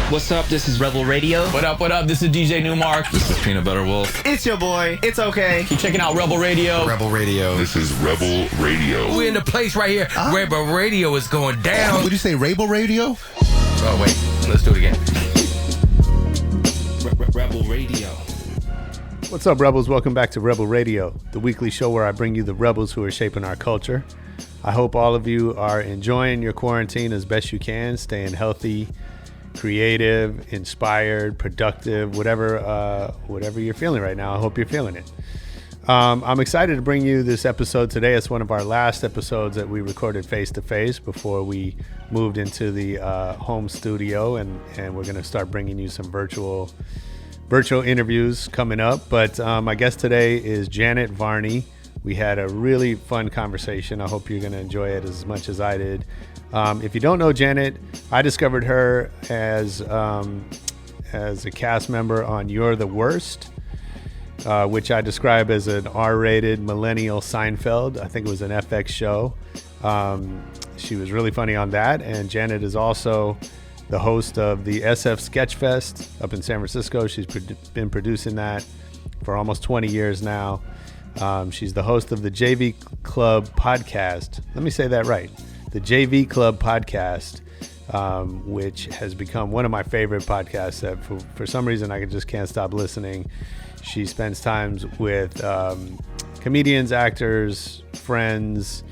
What's up? This is Rebel Radio. What up? What up? This is DJ Newmark. This is Peanut Butter Wolf. It's your boy. It's okay. Keep checking out Rebel Radio. Rebel Radio. This is Rebel Radio. We're in the place right here. Rebel Radio is going down. Would you say Rebel Radio? Oh, wait. Let's do it again. Rebel Radio. What's up, Rebels? Welcome back to Rebel Radio, the weekly show where I bring you the rebels who are shaping our culture. I hope all of you are enjoying your quarantine as best you can, staying healthy, creative, inspired, productive, whatever you're feeling right now. I hope you're feeling it. I'm excited to bring you this episode today. It's one of our last episodes that we recorded face-to-face before we moved into the home studio, and we're going to start bringing you some virtual interviews coming up. But my guest today is Janet Varney. We had a really fun conversation. I hope you're going to enjoy it as much as I did. If you don't know Janet, I discovered her as a cast member on Youre the Worst, which I describe as an R-rated millennial Seinfeld. I think it was an FX show. She was really funny on that. And Janet is also the host of the SF Sketchfest up in San Francisco. She's been producing that for almost 20 years now. She's the host of the JV Club podcast. Let me say that right. The JV Club podcast, which has become one of my favorite podcasts that for some reason I just can't stop listening. She spends times with comedians, actors, friends,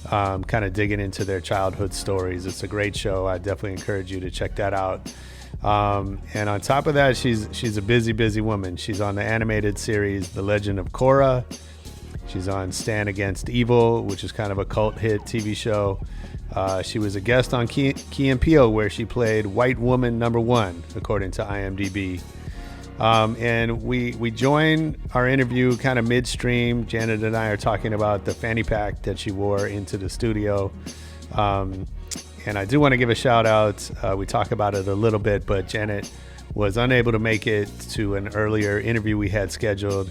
kind of digging into their childhood stories. It's a great show. I definitely encourage you to check that out. And on top of that, she's a busy woman. She's on the animated series The Legend of Korra. She's on Stand Against Evil, which is kind of a cult hit TV show. She was a guest on Key and Peele, where she played White Woman Number 1, according to IMDb. And we join our interview kind of midstream. Janet and I are talking about the fanny pack that she wore into the studio. And I do want to give a shout out. We talk about it a little bit, but Janet was unable to make it to an earlier interview we had scheduled.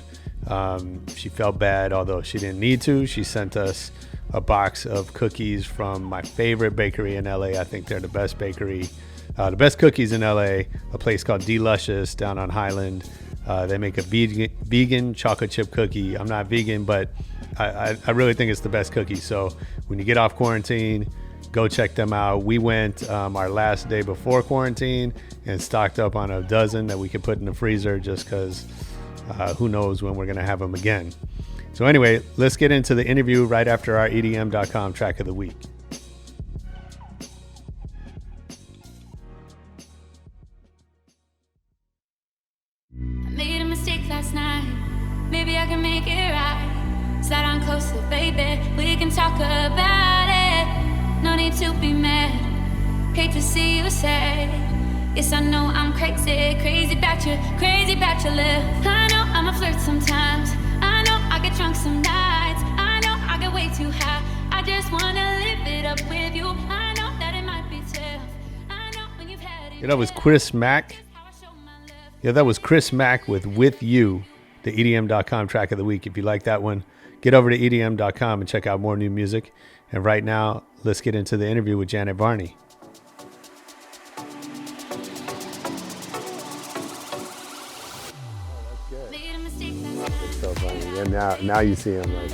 She felt bad, although she didn't need to. She sent us a box of cookies from my favorite bakery in LA. I think they're the best bakery, the best cookies in LA, a place called Deluscious down on Highland. They make a vegan chocolate chip cookie. I'm not vegan, but I really think it's the best cookie. So when you get off quarantine, go check them out. We went our last day before quarantine and stocked up on a dozen that we could put in the freezer just because who knows when we're going to have them again. So anyway, let's get into the interview right after our EDM.com track of the week. I made a mistake last night. Maybe I can make it right. Slide on closer, baby. We can talk about it. No need to be mad. Hate to see you sad. Yes, I know I'm crazy about your love. I know I'm a flirt sometimes. I know I get drunk some nights. I know I get way too high. I just wanna live it up with you. I know that it might be tough. I know when you've had it. Yeah, that was Chris Mack. That was Chris Mack with You, the EDM.com track of the week. If you like that one, get over to EDM.com and check out more new music. And right now, let's get into the interview with Janet Varney. So funny. And now you see them like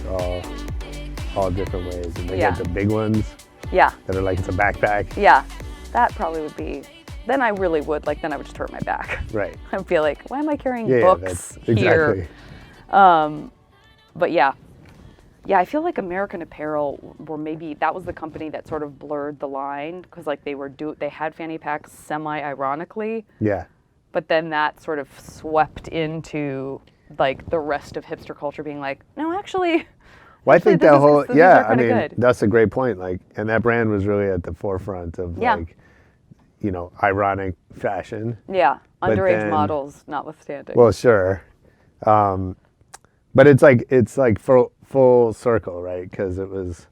all different ways, and they get the big ones. Yeah. That are like it's a backpack. Yeah, that probably would be. Then I really would then I would just hurt my back. Right. I'd feel like, why am I carrying books here? Exactly. But yeah, I feel like American Apparel that was the company that sort of blurred the line because they had fanny packs semi-ironically. Yeah. But then that sort of swept into the rest of hipster culture being like, no, actually. Well, I think that whole, I mean, good. That's a great point. And that brand was really at the forefront of ironic fashion. Yeah, underage models notwithstanding. Well, sure. But it's like full circle, right? Because it was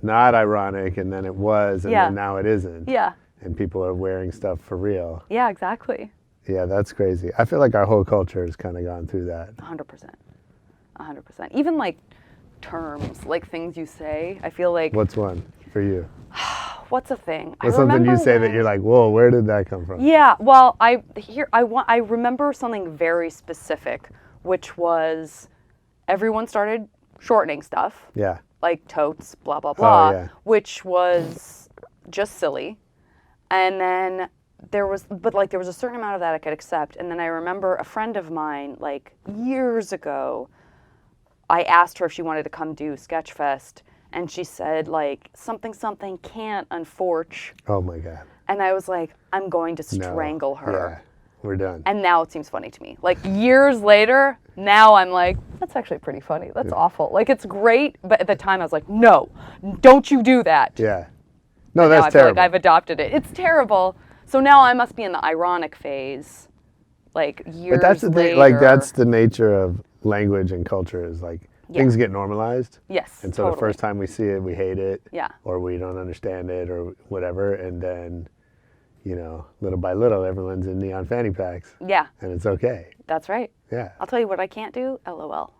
not ironic, and then it was, and then now it isn't. Yeah. And people are wearing stuff for real. Yeah, exactly. Yeah, that's crazy. I feel like our whole culture has kind of gone through that. 100%. Even terms, things you say, I feel like. What's one for you? what's a thing? What's something you remember say that when- you're like, whoa, where did that come from? Yeah, well, I remember something very specific, which was everyone started shortening stuff, Yeah. like totes, blah blah blah, yeah. which was just silly. And then there was a certain amount of that I could accept. And then I remember a friend of mine, like years ago, I asked her if she wanted to come do Sketchfest, and she said like something can't unforge. Oh my God. And I was like, I'm going to No. strangle her. Yeah. We're done. And now it seems funny to me. Like years later, now I'm like, that's actually pretty funny. That's awful. Like it's great, but at the time I was like, no, don't you do that. Yeah. No, Now that's I feel terrible. like I've adopted it. It's terrible. So now I must be in the ironic phase, like years But that's the later. thing, like that's the nature of language and culture is like things get normalized. Yes, And so totally. the first time we see it, we hate it. Yeah. Or we don't understand it or whatever. And then, you know, little by little, everyone's in neon fanny packs. Yeah, And it's okay. that's right. Yeah. I'll tell you what I can't do. LOL.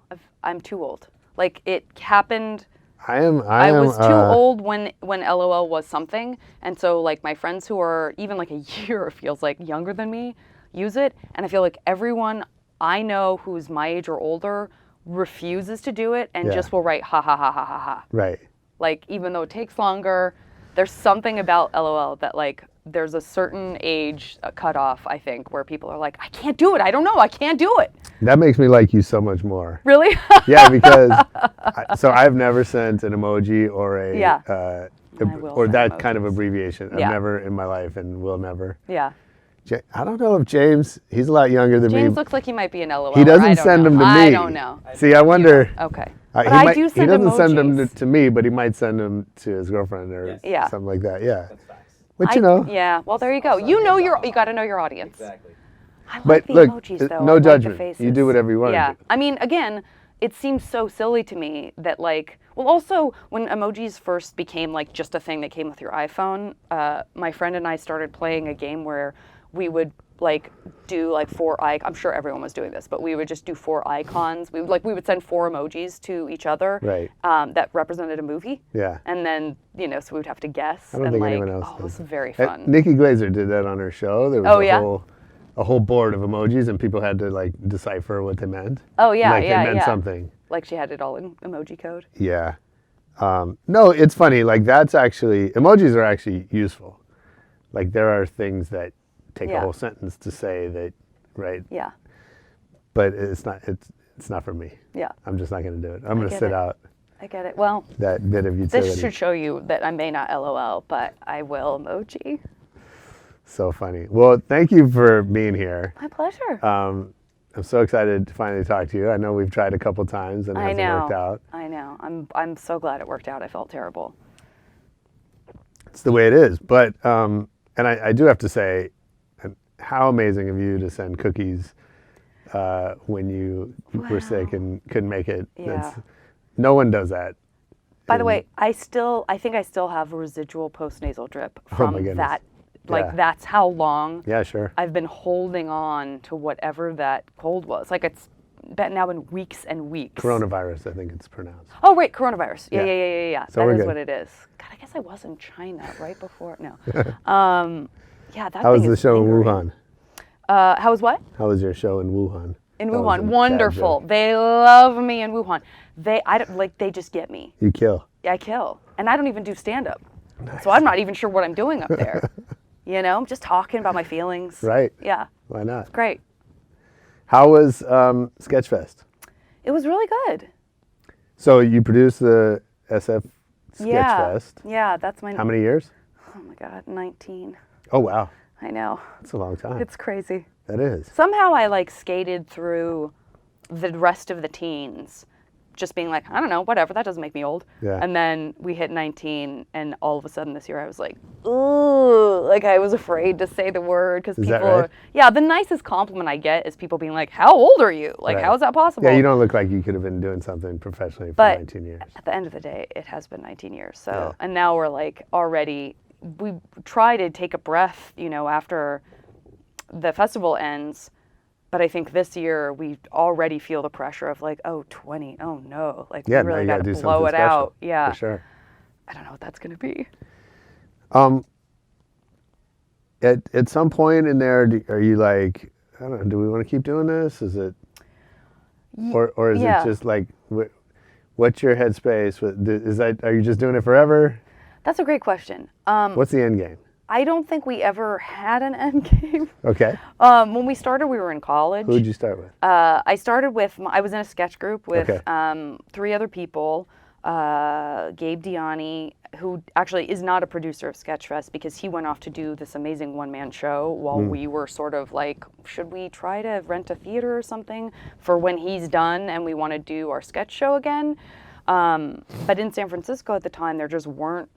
I'm too old. Like it happened. I was too old when LOL was something, and so like my friends who are even like a year, it feels like, younger than me use it, and I feel like everyone I know who's my age or older refuses to do it and Yeah. just will write ha ha ha ha ha ha. Right. Like even though it takes longer, there's something about LOL that like there's a certain age cutoff, I think, where people are like, I can't do it. I don't know. I can't do it. That makes me like you so much more. Really? Yeah, because so I've never sent an emoji or a Yeah. or will send that kind of emojis. abbreviation. Yeah. I've never in my life and will never. Yeah. I don't know if James, he's a lot younger than James me. looks like he might be an LOL. He doesn't I don't send know. them to me. I don't know. See, I wonder. Okay. He But I might- do send He doesn't send them emojis. to me, but he might send them to his girlfriend or Yeah. something like that. Yeah. But you know. Yeah. Well, there you go. You got to know your audience. Exactly. I like But the look, emojis though. no I like the judgment. You faces. do whatever you want to Yeah. do. I mean, again, it seems so silly to me that like, well, also when emojis first became like just a thing that came with your iPhone, my friend and I started playing a game where we would like do like I'm sure everyone was doing this, but we would just do 4 icons. We would send 4 emojis to each other Right. that represented a movie. Yeah. And then, so we would have to guess. I don't and think like, anyone else it was does. very fun. Nikki Glazer did that on her show. There was Oh, yeah? a whole board of emojis, and people had to like decipher what they meant. Oh, yeah, like yeah, they meant yeah. something. Like she had it all in emoji code. Yeah. No, it's funny. Like that's actually emojis are actually useful. Like there are things that take a Yeah. whole sentence to say that, right? Yeah. But it's not for me. Yeah. I'm just not going to do it. I'm going to get sit it. out I get it. Well, that bit of utility. this should show you that I may not LOL, but I will emoji. So funny. Well, thank you for being here. My pleasure. I'm so excited to finally talk to you. I know we've tried a couple times and it I hasn't know. worked out. I know. I'm so glad it worked out. I felt terrible. It's the way it is. But and I do have to say, how amazing of you to send cookies when you were sick and couldn't make it. Yeah. No one does that. By the way, I think I still have a residual postnasal drip Oh from my goodness. that. Like Yeah. that's how long Yeah, sure. I've been holding on to whatever that cold was. Like it's now been weeks and weeks. Coronavirus, I think it's pronounced. Oh, right, coronavirus. Yeah. Yeah. So That we're is good. what it is. God, I guess I was in China right before. No. Yeah, that How was thing the is show in lingering. Wuhan? How was what? How was your show in Wuhan? In That was Wuhan. a bad Wonderful. joke. They love me in Wuhan. They just get me. You kill. I kill. And I don't even do stand-up. So I'm not even sure what I'm doing up there. I'm just talking about my feelings. Right. Yeah. Why not? Great. How was Sketchfest? It was really good. So you produced the SF Yeah. Sketchfest. Yeah, that's my... How many years? Oh my God, 19. Oh, wow. I know. That's a long time. It's crazy. That is. Somehow I skated through the rest of the teens, just being like, I don't know, whatever, that doesn't make me old. Yeah. And then we hit 19, and all of a sudden this year I was like, ooh, I was afraid to say the word because Is people that right? are, yeah, the nicest compliment I get is people being like, how old are you? Right. How is that possible? Yeah, you don't look like you could have been doing something professionally for But 19 years. at the end of the day, it has been 19 years. So, Yeah. and now we're already, we try to take a breath, after the festival ends. But I think this year we already feel the pressure of 20, oh no, Yeah, we now really you got gotta to do blow something it special. out. Yeah. For sure. I don't know what that's going to be. At some point in there, are you like, I don't know, do we want to keep doing this? Is it, or is yeah. it just like, what's your headspace? Are you just doing it forever? That's a great question. What's the end game? I don't think we ever had an end game. Okay. When we started, we were in college. Who'd you start with? I started with, I was in a sketch group with Okay. 3 other people. Gabe Dyani, who actually is not a producer of Sketchfest because he went off to do this amazing one-man show while we were sort of like, should we try to rent a theater or something for when he's done and we want to do our sketch show again? But in San Francisco at the time, there just weren't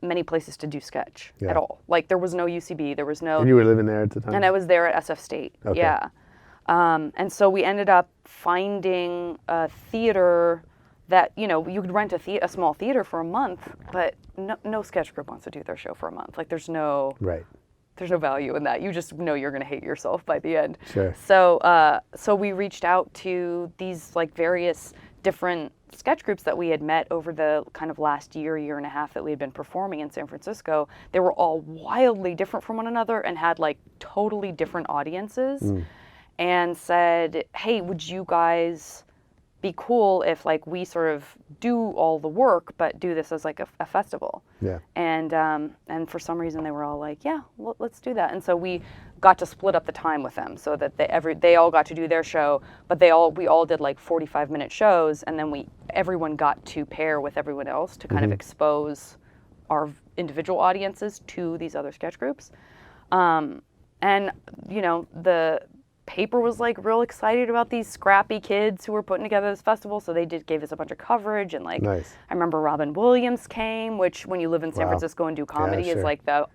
many places to do sketch at all. Like there was no UCB, there was no... And you were living there at the time? And I was there at SF State, Okay. yeah. And so we ended up finding a theater that, you know, you could rent a small theater for a month, but no sketch group wants to do their show for a month. Like there's no value in that. You just know you're going to hate yourself by the end. Sure. So we reached out to these like various different sketch groups that we had met over the kind of last year and a half that we had been performing in San Francisco. They were all wildly different from one another and had like totally different audiences, and said, hey, would you guys be cool if like we sort of do all the work but do this as like a festival? Yeah. And for some reason they were all like, yeah, well, let's do that. And so we got to split up the time with them so that they all got to do their show, but we all did like 45-minute shows, and then everyone got to pair with everyone else to kind of expose our individual audiences to these other sketch groups. And you know, the paper was like real excited about these scrappy kids who were putting together this festival, so they gave us a bunch of coverage, and like Nice. I remember Robin Williams came, which when you live in San Francisco and do comedy is like the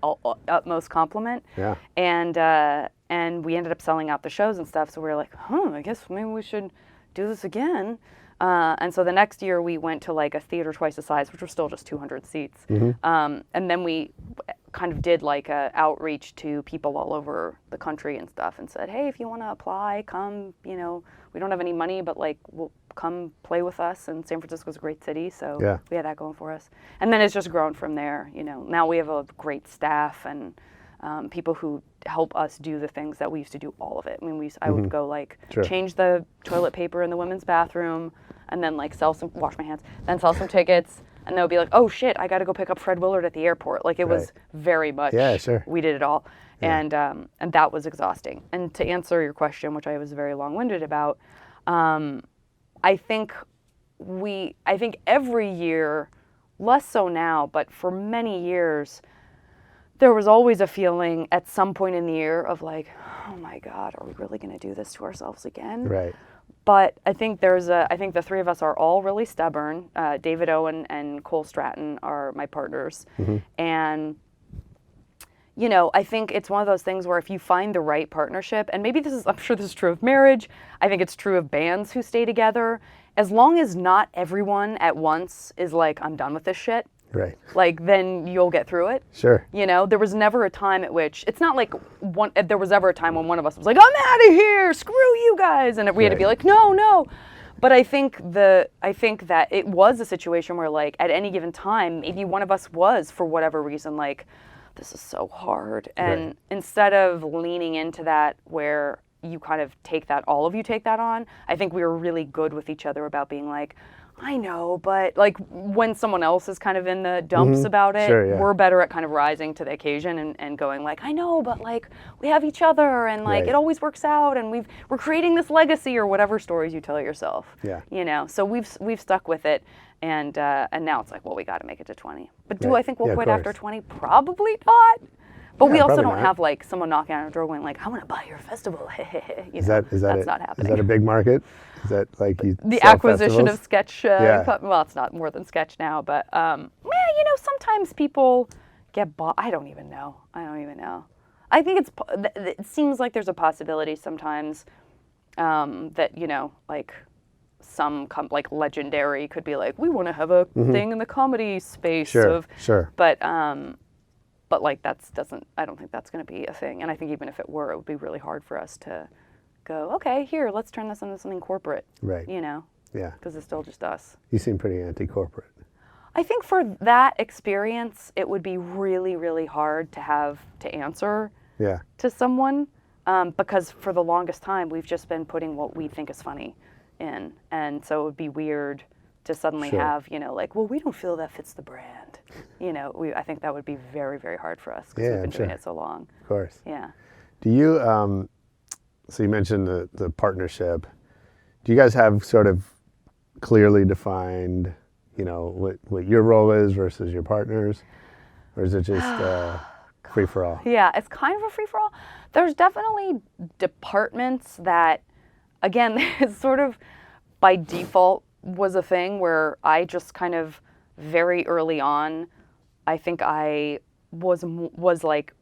utmost compliment. Yeah. And we ended up selling out the shows and stuff, so we were like, I guess maybe we should do this again. And so the next year we went to like a theater twice the size, which was still just 200 seats. And then we kind of did like a outreach to people all over the country and stuff, and said, hey, if you want to apply, come, you know, we don't have any money, but like we'll come play with us. And San Francisco's a great city, so we had that going for us. And then it's just grown from there. You know, now we have a great staff and people who help us do the things that we used to do all of it. I mean, I would go like change the toilet paper in the women's bathroom, and then like wash my hands, then sell some tickets. And they'll be like, oh shit, I got to go pick up Fred Willard at the airport. Like it was very much, we did it all. Yeah. And that was exhausting. And to answer your question, which I was very long-winded about, I think every year, less so now, but for many years, there was always a feeling at some point in the year of like, oh my God, are we really going to do this to ourselves again? Right. But I think the 3 of us are all really stubborn. David Owen and Cole Stratton are my partners. And, you know, I think it's one of those things where if you find the right partnership, and maybe I'm sure this is true of marriage, I think it's true of bands who stay together, as long as not everyone at once is like, I'm done with this shit. Right. Like, then you'll get through it. Sure. You know, there was never a time at which, it's not like there was ever a time when one of us was like, I'm out of here, screw you guys. And we had to be like, no. But I think that it was a situation where like at any given time, maybe one of us was, for whatever reason, like, this is so hard. And instead of leaning into that where you kind of all of you take that on, I think we were really good with each other about being like, I know, but like when someone else is kind of in the dumps about it, we're better at kind of rising to the occasion and going like, I know, but like we have each other, and like it always works out, and we're creating this legacy, or whatever stories you tell yourself. Yeah. You know, so we've stuck with it, and now it's like, well, we got to make it to 20. But do I think we'll quit after 20? Probably not. But we also don't have like someone knocking on our door going like, I want to buy your festival. That's not happening. Is that a big market? Is that like the acquisition of sketch? Well, it's not more than sketch now, but you know, sometimes people get bought. I don't even know. I think it seems like there's a possibility sometimes that, you know, like like Legendary could be like, we want to have a thing in the comedy space. But like I don't think that's going to be a thing. And I think even if it were, it would be really hard for us to go, okay, here, let's turn this into something corporate. Right. You know? Yeah. Because it's still just us. You seem pretty anti-corporate. I think for that experience, it would be really, really hard to have to answer Yeah. to someone because for the longest time, we've just been putting what we think is funny in. And so it would be weird to suddenly Sure. have, well, we don't feel that fits the brand. I think that would be very, very hard for us because Yeah, we've been doing sure. it so long. Of course. Yeah. Do you, so you mentioned the partnership. Do you guys have sort of clearly defined, what your role is versus your partner's? Or is it just free for all? Yeah, it's kind of a free-for-all. There's definitely departments that, again, it's sort of by default was a thing where I just kind of very early on, I think I was like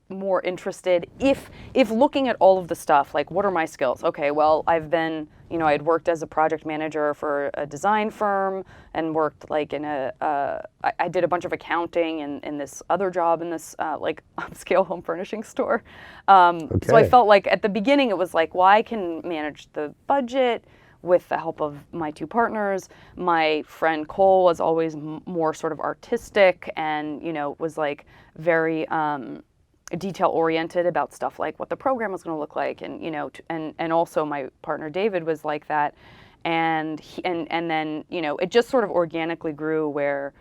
more interested if looking at all of the stuff, like what are my skills? Okay, well, I've been, I'd worked as a project manager for a design firm and worked like in I did a bunch of accounting in this other job in this like upscale home furnishing store. So I felt like at the beginning it was like, well, I can manage the budget with the help of my two partners. My friend Cole was always more sort of artistic and, was like very detail oriented about stuff like what the program was going to look like. And, and also my partner David was like that. And then, it just sort of organically grew where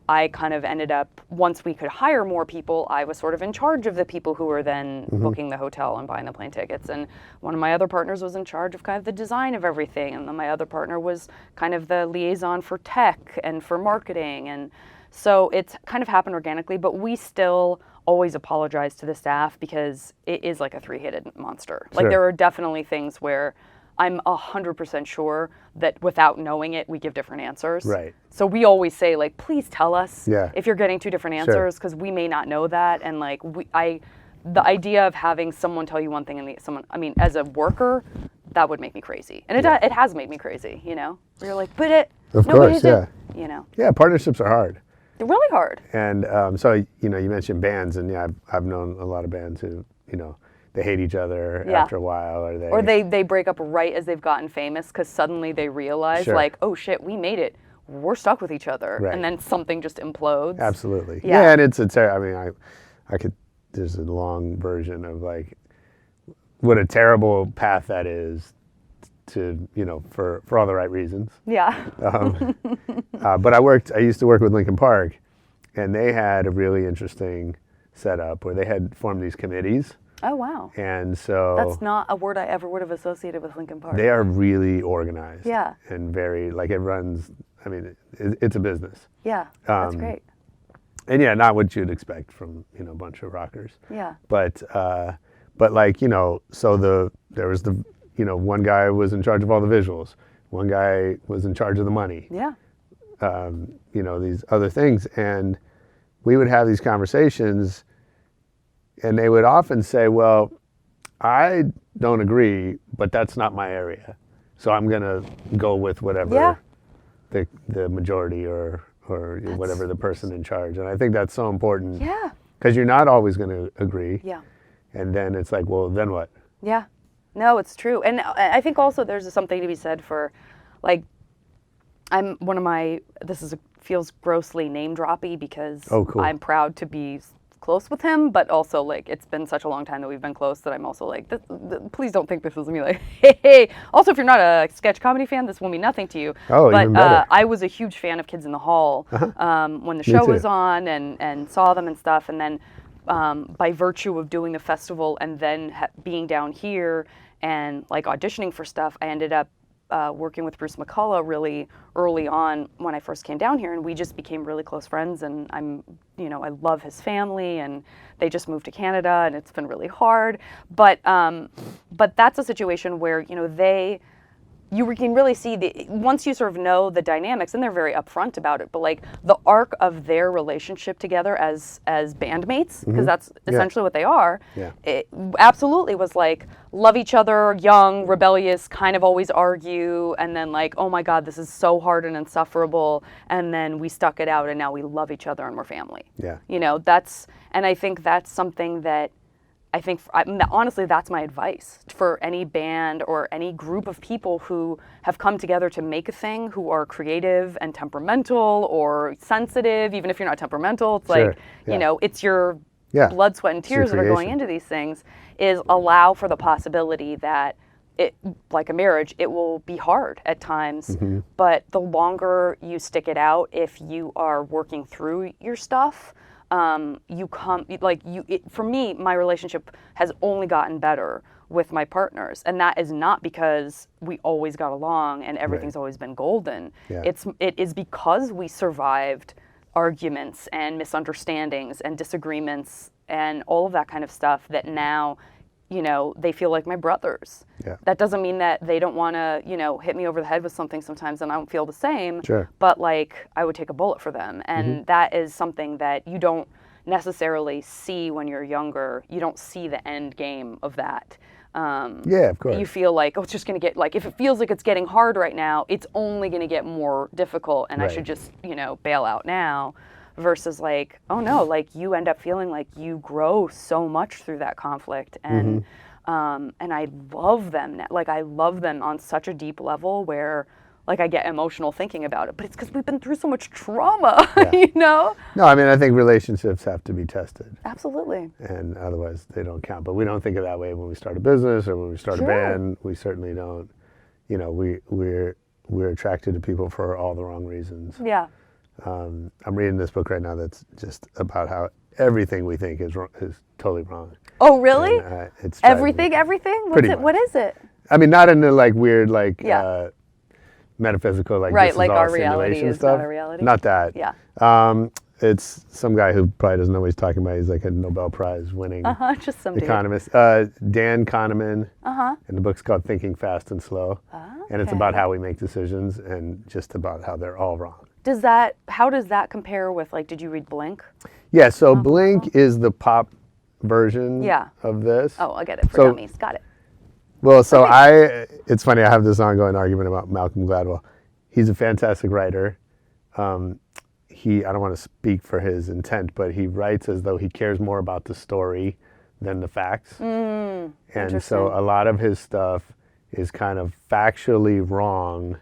I kind of ended up, once we could hire more people, I was sort of in charge of the people who were then booking the hotel and buying the plane tickets. And one of my other partners was in charge of kind of the design of everything. And then my other partner was kind of the liaison for tech and for marketing. And so it's kind of happened organically, but we still always apologize to the staff because it is like a three-headed monster. Like there are definitely things where I'm 100% sure that without knowing it, we give different answers. Right. So we always say, like, please tell us Yeah. if you're getting two different answers because we may not know that. And like, the idea of having someone tell you one thing and as a worker, that would make me crazy. And it has made me crazy, Where you're like, but Of nobody course, did, yeah. Yeah, partnerships are hard. They're really hard. And so, you mentioned bands, and I've known a lot of bands who, they hate each other after a while, or they break up right as they've gotten famous because suddenly they realize like, oh shit, we made it. We're stuck with each other, Right. and then something just implodes. Absolutely. Yeah. And it's I could. There's a long version of like what a terrible path that is to for all the right reasons. Yeah. But I used to work with Linkin Park, and they had a really interesting setup where they had formed these committees. Oh wow. And so That's not a word I ever would have associated with Linkin Park. they are really organized. Yeah. And very like it runs. I mean, it's a business. Yeah, that's great. And yeah, not what you'd expect from a bunch of rockers. Yeah. But like so there was the one guy was in charge of all the visuals, one guy was in charge of the money. Yeah. These other things, and we would have these conversations, and they would often say, "Well, I don't agree, but that's not my area, so I'm gonna go with whatever the majority or whatever the person in charge." And I think that's so important. Yeah. Because you're not always going to agree. Yeah. And then it's like, well, then what? Yeah. No, it's true. And I think also there's something to be said for, like, feels grossly name droppy because cool. I'm proud to be close with him, but also like it's been such a long time that we've been close that I'm also like, please don't think this is me like, hey. Also, if you're not a sketch comedy fan, this will mean nothing to you. Oh, but even better. I was a huge fan of Kids in the Hall when the show was on and saw them and stuff, and then by virtue of doing the festival and then being down here and like auditioning for stuff, I ended up working with Bruce McCullough really early on when I first came down here, and we just became really close friends. And I love his family, and they just moved to Canada, and it's been really hard. But that's a situation where you can really see once you sort of know the dynamics, and they're very upfront about it, but like the arc of their relationship together as bandmates, because that's essentially what they are. Yeah. It absolutely was like love each other, young, rebellious, kind of always argue, and then like, oh my God, this is so hard and insufferable, and then we stuck it out, and now we love each other and we're family. Yeah. And I think that's something that I think, honestly, that's my advice for any band or any group of people who have come together to make a thing, who are creative and temperamental or sensitive. Even if you're not temperamental, it's Sure, like, yeah. you know, it's your Yeah. blood, sweat, and It's your tears that are going creation. into these things, is allow for the possibility that it, like a marriage, it will be hard at times, Mm-hmm. but the longer you stick it out, if you are working through your stuff, for me, my relationship has only gotten better with my partners, and that is not because we always got along and everything's always been golden. Yeah. It is because we survived arguments and misunderstandings and disagreements and all of that kind of stuff that now, you know, they feel like my brothers. Yeah. That doesn't mean that they don't want to, you know, hit me over the head with something sometimes and I don't feel the same. Sure. But like, I would take a bullet for them. And that is something that you don't necessarily see when you're younger. You don't see the end game of that. Yeah, of course. You feel like, oh, it's just going to get, like, if it feels like it's getting hard right now, it's only going to get more difficult and I Right. should just, you know, bail out now. Versus like, oh no, like you end up feeling like you grow so much through that conflict. And and I love them now. Like I love them on such a deep level where like I get emotional thinking about it. But it's because we've been through so much trauma, you know? No, I mean, I think relationships have to be tested, Absolutely. and otherwise they don't count. But we don't think of that way when we start a business or when we start Sure. a band. We certainly don't. You know, we're attracted to people for all the wrong reasons. Yeah. I'm reading this book right now that's just about how everything we think is totally wrong. Oh, really? And, it's driving me- Everything? What's Pretty it? What much. is it? I mean, not in the like weird like Yeah. metaphysical like Right, this like is all our reality simulation is stuff. not a reality? Not that. Yeah. It's some guy who probably doesn't know what he's talking about. He's like a Nobel Prize winning Just some dude. economist. Dan Kahneman. And the book's called Thinking Fast and Slow. And it's about how we make decisions and just about how they're all wrong. How does that compare with, like, did you read Blink? Yeah, so Blink is the pop version Yeah. of this. Oh, I get it. For So- dummies. Got it. Well, so it's funny, I have this ongoing argument about Malcolm Gladwell. He's a fantastic writer. I don't want to speak for his intent, but he writes as though he cares more about the story than the facts. And so interesting. a lot of his stuff is kind of factually wrong,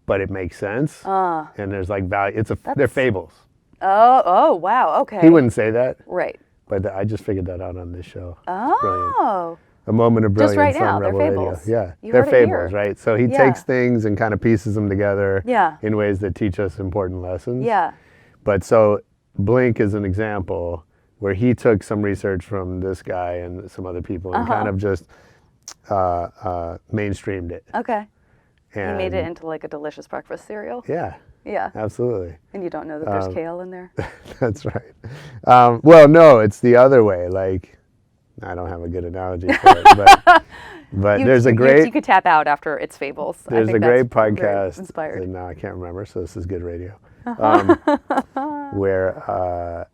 but it makes sense. And there's like value. They're fables. Oh, wow. Okay. He wouldn't say that, Right. but I just figured that out on this show. It's brilliant. Oh. A moment of Just brilliance right now, on they're Rebel Radio. fables. Yeah, You they're heard it fables, here. right? So he Yeah. takes things and kind of pieces them together Yeah. in ways that teach us important lessons. Yeah. But so Blink is an example where he took some research from this guy and some other people and kind of just mainstreamed it. Okay. You And made it into like a delicious breakfast cereal. Yeah, Yeah. absolutely. And you don't know that there's kale in there. That's right. Well, no, it's the other way. Like, I don't have a good analogy for it, but there's a great You could tap out after it's fables. I there's think a great that's very podcast. Inspired. And now I can't remember, so this is good radio. Where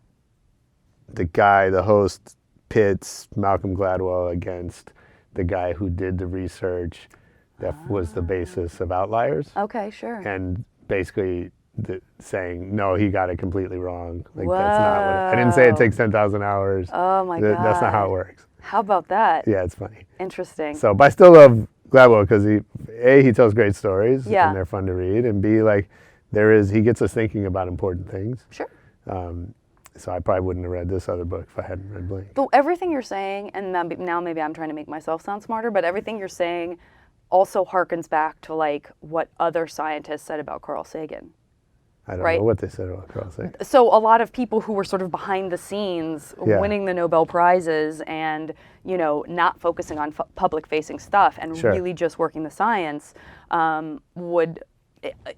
the host pits Malcolm Gladwell against the guy who did the research that was the basis of Outliers, Okay, sure. and basically saying no, he got it completely wrong. Like that's not what I didn't say. It Whoa. takes 10,000 hours. Oh my That's not how it God. works. How about that? Yeah, it's funny. Interesting. So, but I still love Gladwell because he tells great stories Yeah. and they're fun to read, and B, like he gets us thinking about important things. Sure. So I probably wouldn't have read this other book if I hadn't read Blink. But everything you're saying, and now maybe I'm trying to make myself sound smarter, but everything you're saying also harkens back to like what other scientists said about Carl Sagan. I don't Right. know what they said about Carl Sagan. So a lot of people who were sort of behind the scenes, Yeah. winning the Nobel Prizes and, you know, not focusing on public facing stuff and Sure. really just working the science, would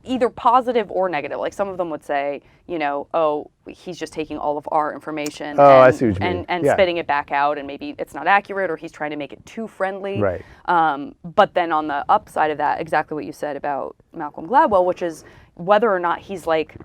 either positive or negative. Like some of them would say, you know, oh, he's just taking all of our information Oh, I and, see what you mean. and Yeah. spitting it back out, and maybe it's not accurate or he's trying to make it too friendly. Right. But then on the upside of that, exactly what you said about Malcolm Gladwell, which is whether or not he's like,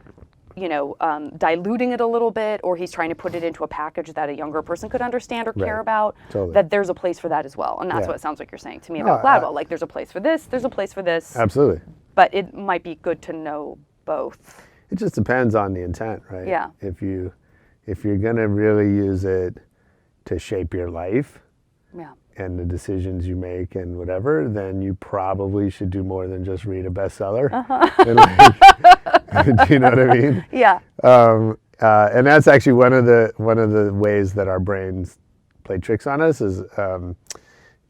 you know, diluting it a little bit, or he's trying to put it into a package that a younger person could understand or care Right. about, Totally. that there's a place for that as well. And that's Yeah. what it sounds like you're saying to me No, about Gladwell. Like there's a place for this, there's a place for this, Absolutely. but it might be good to know both. It just depends on the intent, right? Yeah. If you're gonna really use it to shape your life, Yeah. and the decisions you make and whatever, then you probably should do more than just read a bestseller. And like, do you know what I mean? Yeah. And that's actually one of the ways that our brains play tricks on us is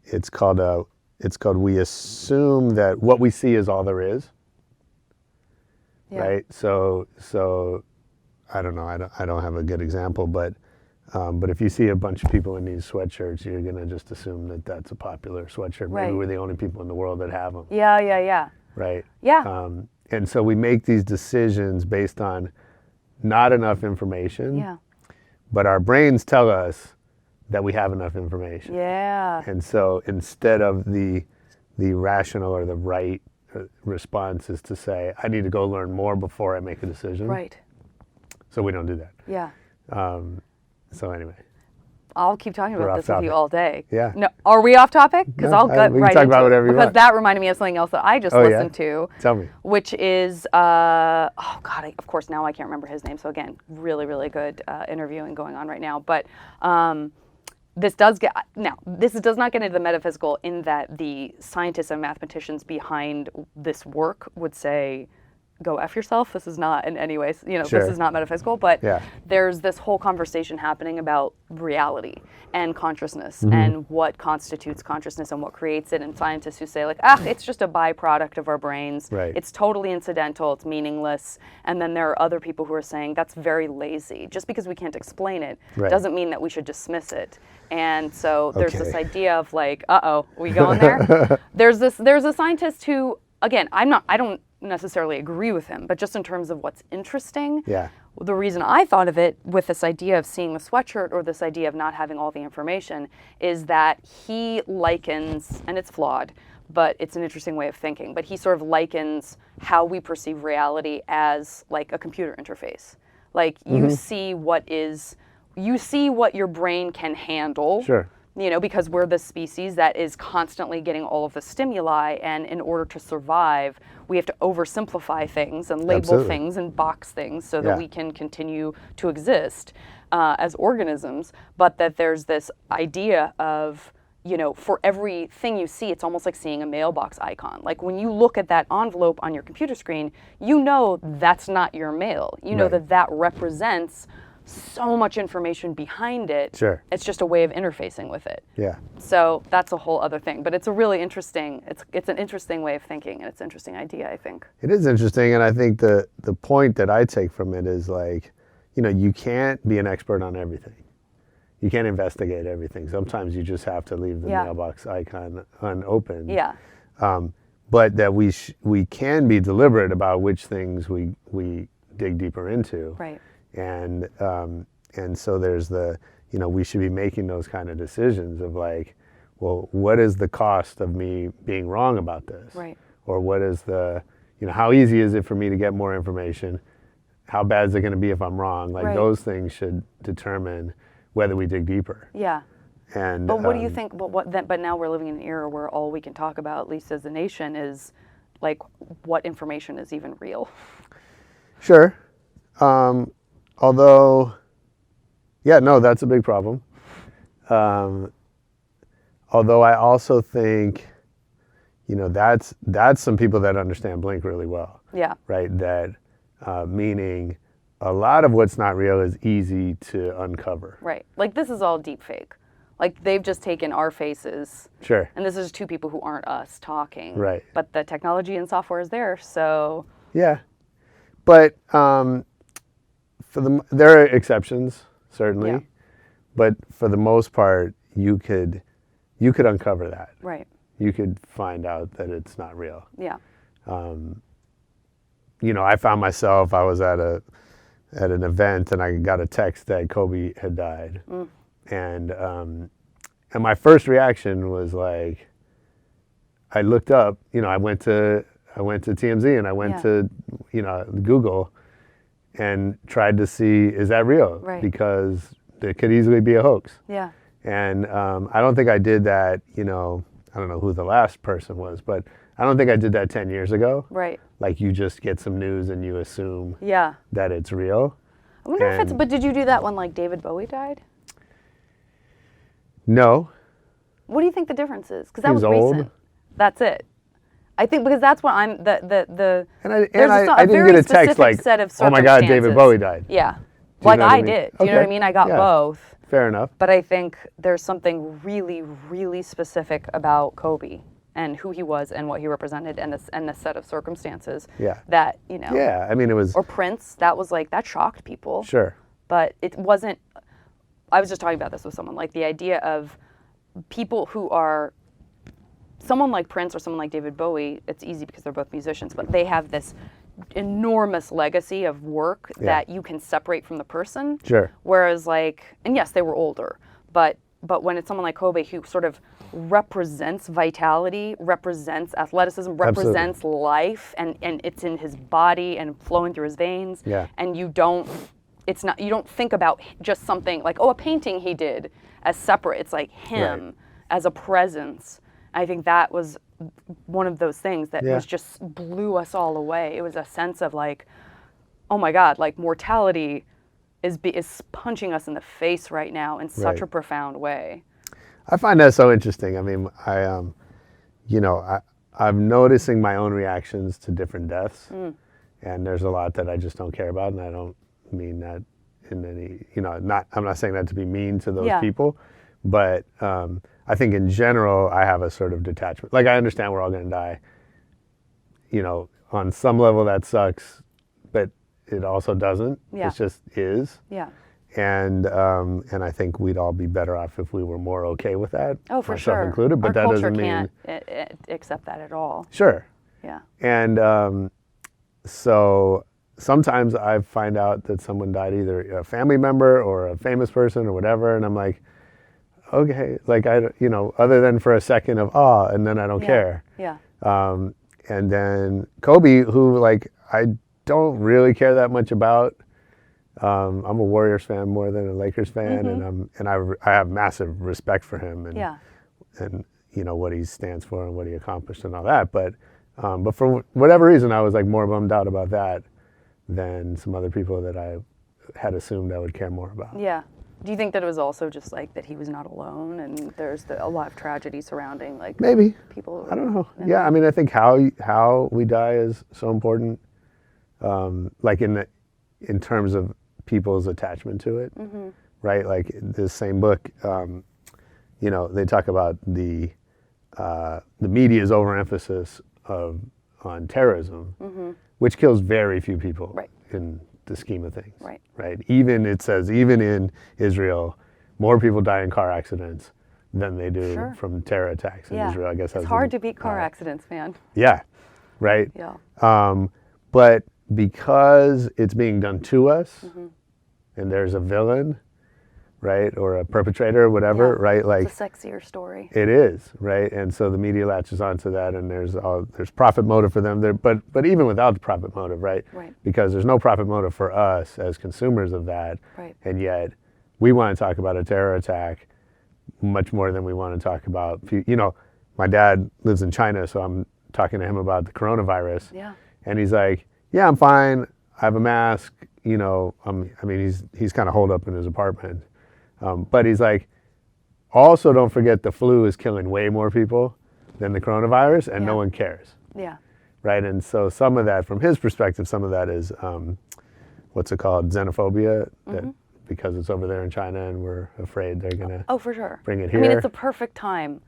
it's called we assume that what we see is all there is. Yeah. Right? So I don't know. I don't have a good example, but if you see a bunch of people in these sweatshirts, you're gonna just assume that that's a popular sweatshirt. Maybe Right. we're the only people in the world that have them. Yeah. Right? Yeah. And so we make these decisions based on not enough information. Yeah. But our brains tell us that we have enough information. Yeah. And so instead of the rational or the right response is to say, I need to go learn more before I make a decision. Right. So we don't do that. Yeah. So anyway. I'll keep talking We're about off this with you topic. all day. Yeah. No, are we off topic? Because No, I'll get we can right talk into about it. whatever you Because want. that reminded me of something else that I just Oh, yeah? listened to. Tell me. Which is, of course, now I can't remember his name. So again, really, really good interviewing going on right now. But this does not get into the metaphysical in that the scientists and mathematicians behind this work would say, go F yourself. This is not in any way, Sure. this is not metaphysical, but Yeah. there's this whole conversation happening about reality and consciousness Mm-hmm. and what constitutes consciousness and what creates it. And scientists who say it's just a byproduct of our brains. Right. It's totally incidental. It's meaningless. And then there are other people who are saying that's very lazy. Just because we can't explain it Right. doesn't mean that we should dismiss it. And so there's this Okay. idea of we going there? There's a scientist who, again, I don't necessarily agree with him, but just in terms of what's interesting, Yeah. the reason I thought of it with this idea of seeing the sweatshirt or this idea of not having all the information is that he likens, and it's flawed, but it's an interesting way of thinking, but he sort of likens how we perceive reality as like a computer interface. Like you see what your brain can handle. Sure. Because we're the species that is constantly getting all of the stimuli, and in order to survive, we have to oversimplify things and label Absolutely. things and box things so that Yeah. we can continue to exist as organisms. But that there's this idea of, for everything you see, it's almost like seeing a mailbox icon. Like when you look at that envelope on your computer screen, that's not your mail. You know Right. that represents so much information behind it. Sure. It's just a way of interfacing with it. Yeah. So that's a whole other thing. But it's a really interesting, it's an interesting way of thinking, and it's an interesting idea, I think. It is interesting, and I think the point that I take from it is you can't be an expert on everything. You can't investigate everything. Sometimes you just have to leave the Yeah. mailbox icon unopened. Yeah. But that we can be deliberate about which things we dig deeper into. Right. And so there's we should be making those kind of decisions of what is the cost of me being wrong about this? Right. Or what is how easy is it for me to get more information? How bad is it going to be if I'm wrong? Right. Those things should determine whether we dig deeper. Yeah. And But what do you think? But now we're living in an era where all we can talk about, at least as a nation, is what information is even real. Sure. Although, that's a big problem. Although I also think, that's some people that understand Blink really well. Yeah. Right? That meaning a lot of what's not real is easy to uncover. Right. This is all deep fake. They've just taken our faces. Sure. And this is two people who aren't us talking. Right. But the technology and software is there, so. Yeah. But there are exceptions, certainly. Yeah. But for the most part, you could uncover that. Right. You could find out that it's not real. Yeah. I found myself, I was at an event and I got a text that Kobe had died. And my first reaction was I looked up, I went to TMZ and I went to, Google and tried to see, is that real? Right. Because it could easily be a hoax. Yeah. And I don't think I did that, I don't know who the last person was, but I don't think I did that 10 years ago. Right. You just get some news and you assume Yeah. that it's real. I wonder if but did you do that when David Bowie died? No. What do you think the difference is? Because that He was was old. recent. That's it. I think because that's what I'm the And I there's didn't very get a text specific like, set of oh my God, David circumstances. Bowie died. Yeah, you like know what I I mean? did. Do you know what I Okay. mean? I got Yeah. both. Fair enough. But I think there's something really, really specific about Kobe and who he was and what he represented and the set of circumstances Yeah. that, you know. Yeah, I mean, it was... Or Prince, that was like, that shocked people. Sure. But it wasn't, I was just talking about this with someone, like the idea of people who are, someone like Prince or someone like David Bowie, it's easy because they're both musicians, but they have this enormous legacy of work that you can separate from the person. Sure. Whereas like, and yes, they were older, but when it's someone like Kobe who sort of represents vitality, represents athleticism, represents life, and it's in his body and flowing through his veins. Yeah. And you don't think about just something like, oh, a painting he did as separate. It's like him as a presence. I think that was one of those things that was just blew us all away. It was a sense of like, oh my God, like mortality is punching us in the face right now in such a profound way. I find that so interesting. I mean, I'm noticing my own reactions to different deaths, and there's a lot that I just don't care about, and I don't mean that in any, I'm not saying that to be mean to those people, but I think in general, I have a sort of detachment. Like, I understand we're all going to die. On some level that sucks, but it also doesn't. Yeah. It just is. Yeah. And I think we'd all be better off if we were more okay with that. Oh, for myself sure. included. But Our that culture doesn't mean can't accept that at all. Sure. Yeah. And so sometimes I find out that someone died, either a family member or a famous person or whatever, and I'm like, okay, like other than for a second of awe, and then I don't care. Yeah. And then Kobe, who like I don't really care that much about. I'm a Warriors fan more than a Lakers fan, and I have massive respect for him and what he stands for and what he accomplished and all that. But for whatever reason, I was like more bummed out about that than some other people that I had assumed I would care more about. Yeah. Do you think that it was also just like that he was not alone, and there's a lot of tragedy surrounding like maybe people? I don't know. Yeah, I mean, I think how we die is so important. Like in terms of people's attachment to it, right? Like this same book, they talk about the media's overemphasis on terrorism, which kills very few people in the scheme of things, right? It says even in Israel, more people die in car accidents than they do from terror attacks in Israel. I guess it's hard to beat car accidents, man. Yeah, right. Yeah. But because it's being done to us, and there's a villain, right, or a perpetrator, or whatever, right? Like it's a sexier story. It is, right? And so the media latches onto that, and there's profit motive for them there, but even without the profit motive, right? Right. Because there's no profit motive for us as consumers of that, right? And yet we want to talk about a terror attack much more than we want to talk about. My dad lives in China, so I'm talking to him about the coronavirus. Yeah. And he's like, "Yeah, I'm fine. I have a mask. He's kind of holed up in his apartment." But he's like, also don't forget the flu is killing way more people than the coronavirus, and no one cares. Yeah. Right. And so some of that, from his perspective, some of that is, what's it called? Xenophobia, that because it's over there in China and we're afraid they're going to for sure. bring it here. I mean, it's a perfect time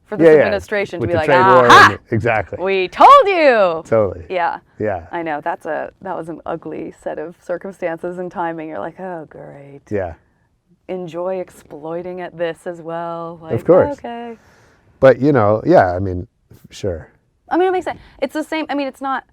for this Yeah, administration to with be the like, trade war aha! Exactly. We told you. Totally. Yeah. Yeah. I know. That was an ugly set of circumstances and timing. You're like, oh, great. Yeah. Enjoy exploiting at this as well. Like, of course. Okay. But, sure. I mean, it makes sense. It's the same. I mean, it's not,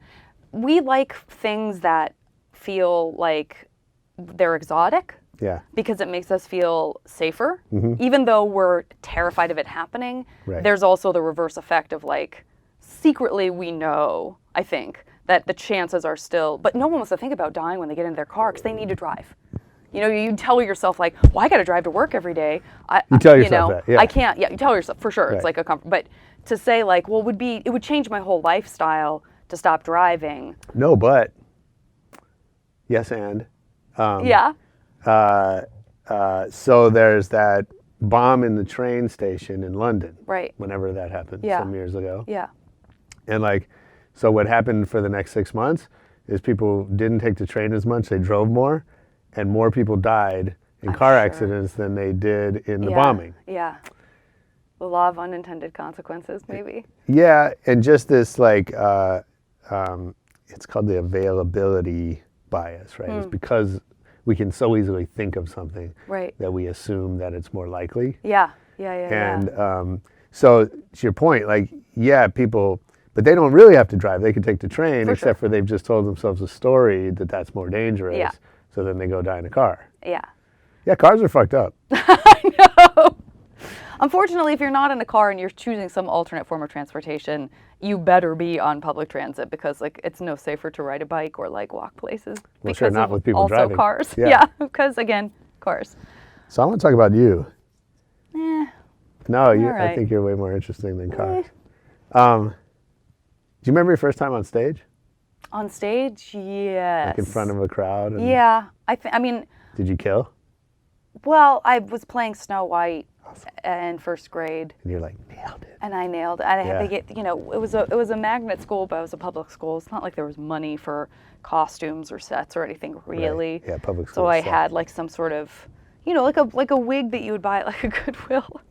we like things that feel like they're exotic. Yeah. Because it makes us feel safer. Even though we're terrified of it happening, there's also the reverse effect of like, secretly we know, I think, that the chances are still, but no one wants to think about dying when they get into their car because they need to drive. You tell yourself like, well, I got to drive to work every day. You tell yourself that, yeah. I can't, you tell yourself, for sure. Right. It's like a comfort. But to say like, well, it would change my whole lifestyle to stop driving. No, but, yes, and. Yeah. So there's that, bombing the train station in London. Right. Whenever that happened, Yeah. some years ago. Yeah. And like, so what happened for the next 6 months is people didn't take the train as much, they drove more, and more people died in car accidents than they did in the bombing. Yeah. The law of unintended consequences, maybe. Yeah, and just this like, it's called the availability bias, right? It's because we can so easily think of something that we assume that it's more likely. Yeah. And so to your point, like, yeah, people, but they don't really have to drive. They can take the train, except for they've just told themselves a story that that's more dangerous. Yeah. So then they go die in a car. Yeah. Yeah, cars are fucked up. I know. Unfortunately, if you're not in a car and you're choosing some alternate form of transportation, you better be on public transit because like it's no safer to ride a bike or like walk places. Well, sure, not with people also driving. Cars. Yeah. Yeah, because again, cars. So I want to talk about you. No, I right. think you're way more interesting than cars. Do you remember your first time on stage? On stage, yes. Like in front of a crowd? And Yeah, I mean. Did you kill? Well, I was playing Snow White in first grade. And you're like, nailed it. And I nailed it. And I had to get, it was a magnet school, but it was a public school. It's not like there was money for costumes or sets or anything really. Right. Yeah, public school. So I had like some sort of, like a wig that you would buy at like a Goodwill.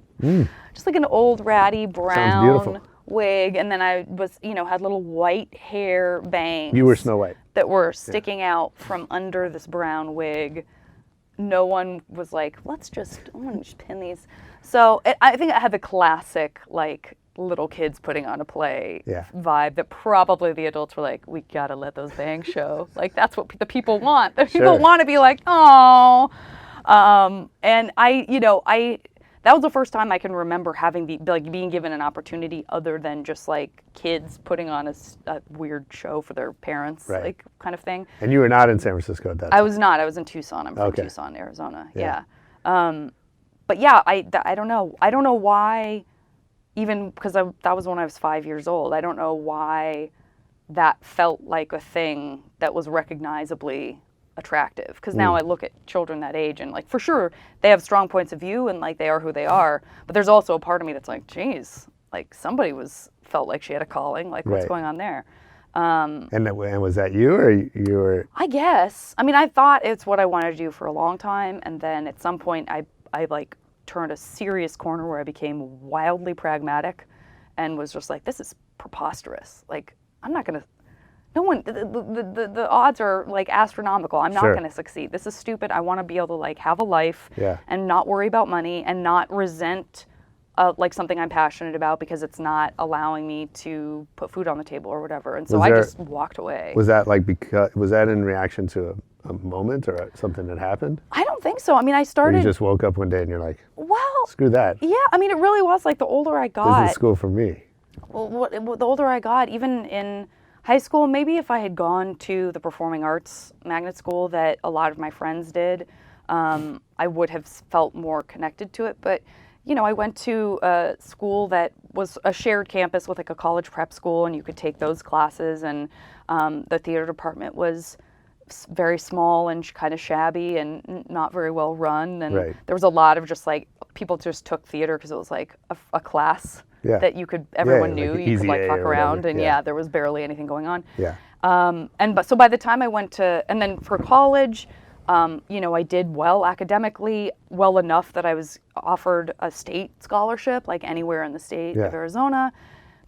Just like an old ratty brown wig, and then I was, had little white hair bangs. You were Snow White. That were sticking out from under this brown wig. No one was like, I'm gonna just pin these. So I think I had the classic, like, little kids putting on a play vibe that probably the adults were like, we gotta let those bangs show. Like, that's what the people want. The people want to be like, oh. And that was the first time I can remember having being given an opportunity other than just like kids putting on a weird show for their parents, like kind of thing. And you were not in San Francisco at that time? I was not. I was in Tucson. I'm from Tucson, Arizona. Yeah. But yeah, I don't know. I don't know why, even because that was when I was 5 years old. I don't know why that felt like a thing that was recognizably attractive, because now I look at children that age and like for sure they have strong points of view and like they are who they are, but there's also a part of me that's like, geez, like somebody felt like she had a calling, like what's going on there. And was that you, or you were? I guess. I mean, I thought it's what I wanted to do for a long time, and then at some point I like turned a serious corner where I became wildly pragmatic and was just like, this is preposterous. Like, I'm not gonna. No one, the odds are like astronomical. I'm not going to succeed. This is stupid. I want to be able to like have a life and not worry about money and not resent like something I'm passionate about because it's not allowing me to put food on the table or whatever. And so I just walked away. Was that like was that in reaction to a moment or something that happened? I don't think so. I mean, I started. Or you just woke up one day and you're like, well, screw that. Yeah, I mean, it really was like the older I got. This is school for me. Well, the older I got, even in high school, maybe if I had gone to the performing arts magnet school that a lot of my friends did, I would have felt more connected to it. But, I went to a school that was a shared campus with like a college prep school, and you could take those classes. And the theater department was very small and kind of shabby and not very well run. And there was a lot of just like, people just took theater because it was like a class. That everyone knew, like you could like fuck around, and there was barely anything going on. So by the time I went and then for college, I did well academically, well enough that I was offered a state scholarship, like anywhere in the state of Arizona.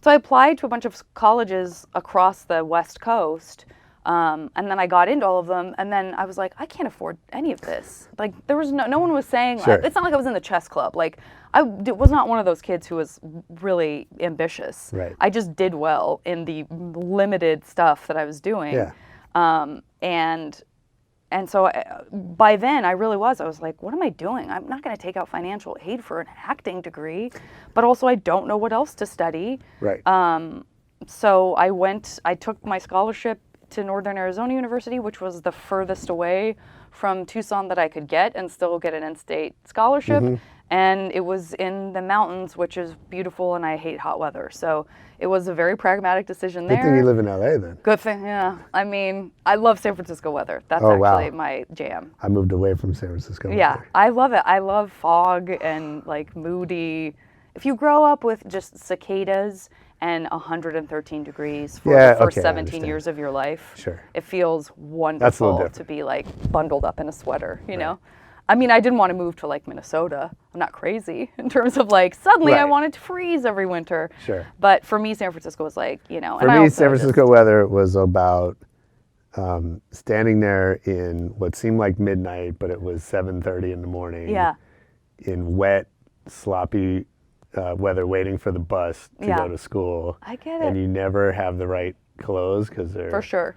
So I applied to a bunch of colleges across the West Coast, and then I got into all of them, and then I was like, I can't afford any of this. Like, there was no one was saying, it's not like I was in the chess club. Like, I was not one of those kids who was really ambitious. I just did well in the limited stuff that I was doing. And so by then I was like, what am I doing? I'm not going to take out financial aid for an acting degree, but also I don't know what else to study. So I took my scholarship to Northern Arizona University, which was the furthest away from Tucson that I could get and still get an in-state scholarship. and it was in the mountains, which is beautiful, and I hate hot weather. So it was a very pragmatic decision there. Good thing you live in LA then. Good thing, yeah. I mean, I love San Francisco weather. That's Oh, wow. actually my jam. I moved away from San Francisco. Yeah, weather. I love it. I love fog and like moody. If you grow up with just cicadas and 113 degrees for Yeah, the first okay, I 17 understand. years of your life, Sure. it feels That's a wonderful little to be like bundled up in a sweater, you know? I mean, I didn't want to move to like Minnesota. I'm not crazy in terms of like suddenly I Right. wanted to freeze every winter. Sure. But for me, San Francisco was like, you know. For and I me, also San just- Francisco weather was about standing there in what seemed like midnight, but it was 7:30 in the morning. Yeah. In wet, sloppy weather, waiting for the bus to Yeah. go to school. I get And it. you never have the right clothes because For sure.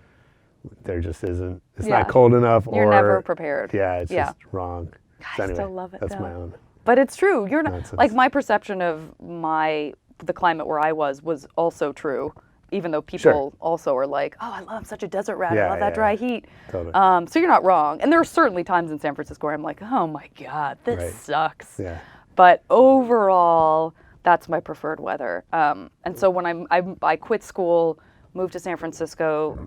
there just isn't. It's Yeah. not cold enough. You're or never prepared. Yeah, it's Yeah. just wrong. I So anyway, still love it that's though. my own. But it's true. You're not Nonsense. like my perception of the climate where I was also true, even though people also are like, "Oh, I'm such a desert rat. I Yeah, love that yeah, dry yeah. heat." Totally. So you're not wrong. And there are certainly times in San Francisco where I'm like, "Oh my God, this Right. sucks." Yeah. But overall, that's my preferred weather. And so when I quit school, moved to San Francisco.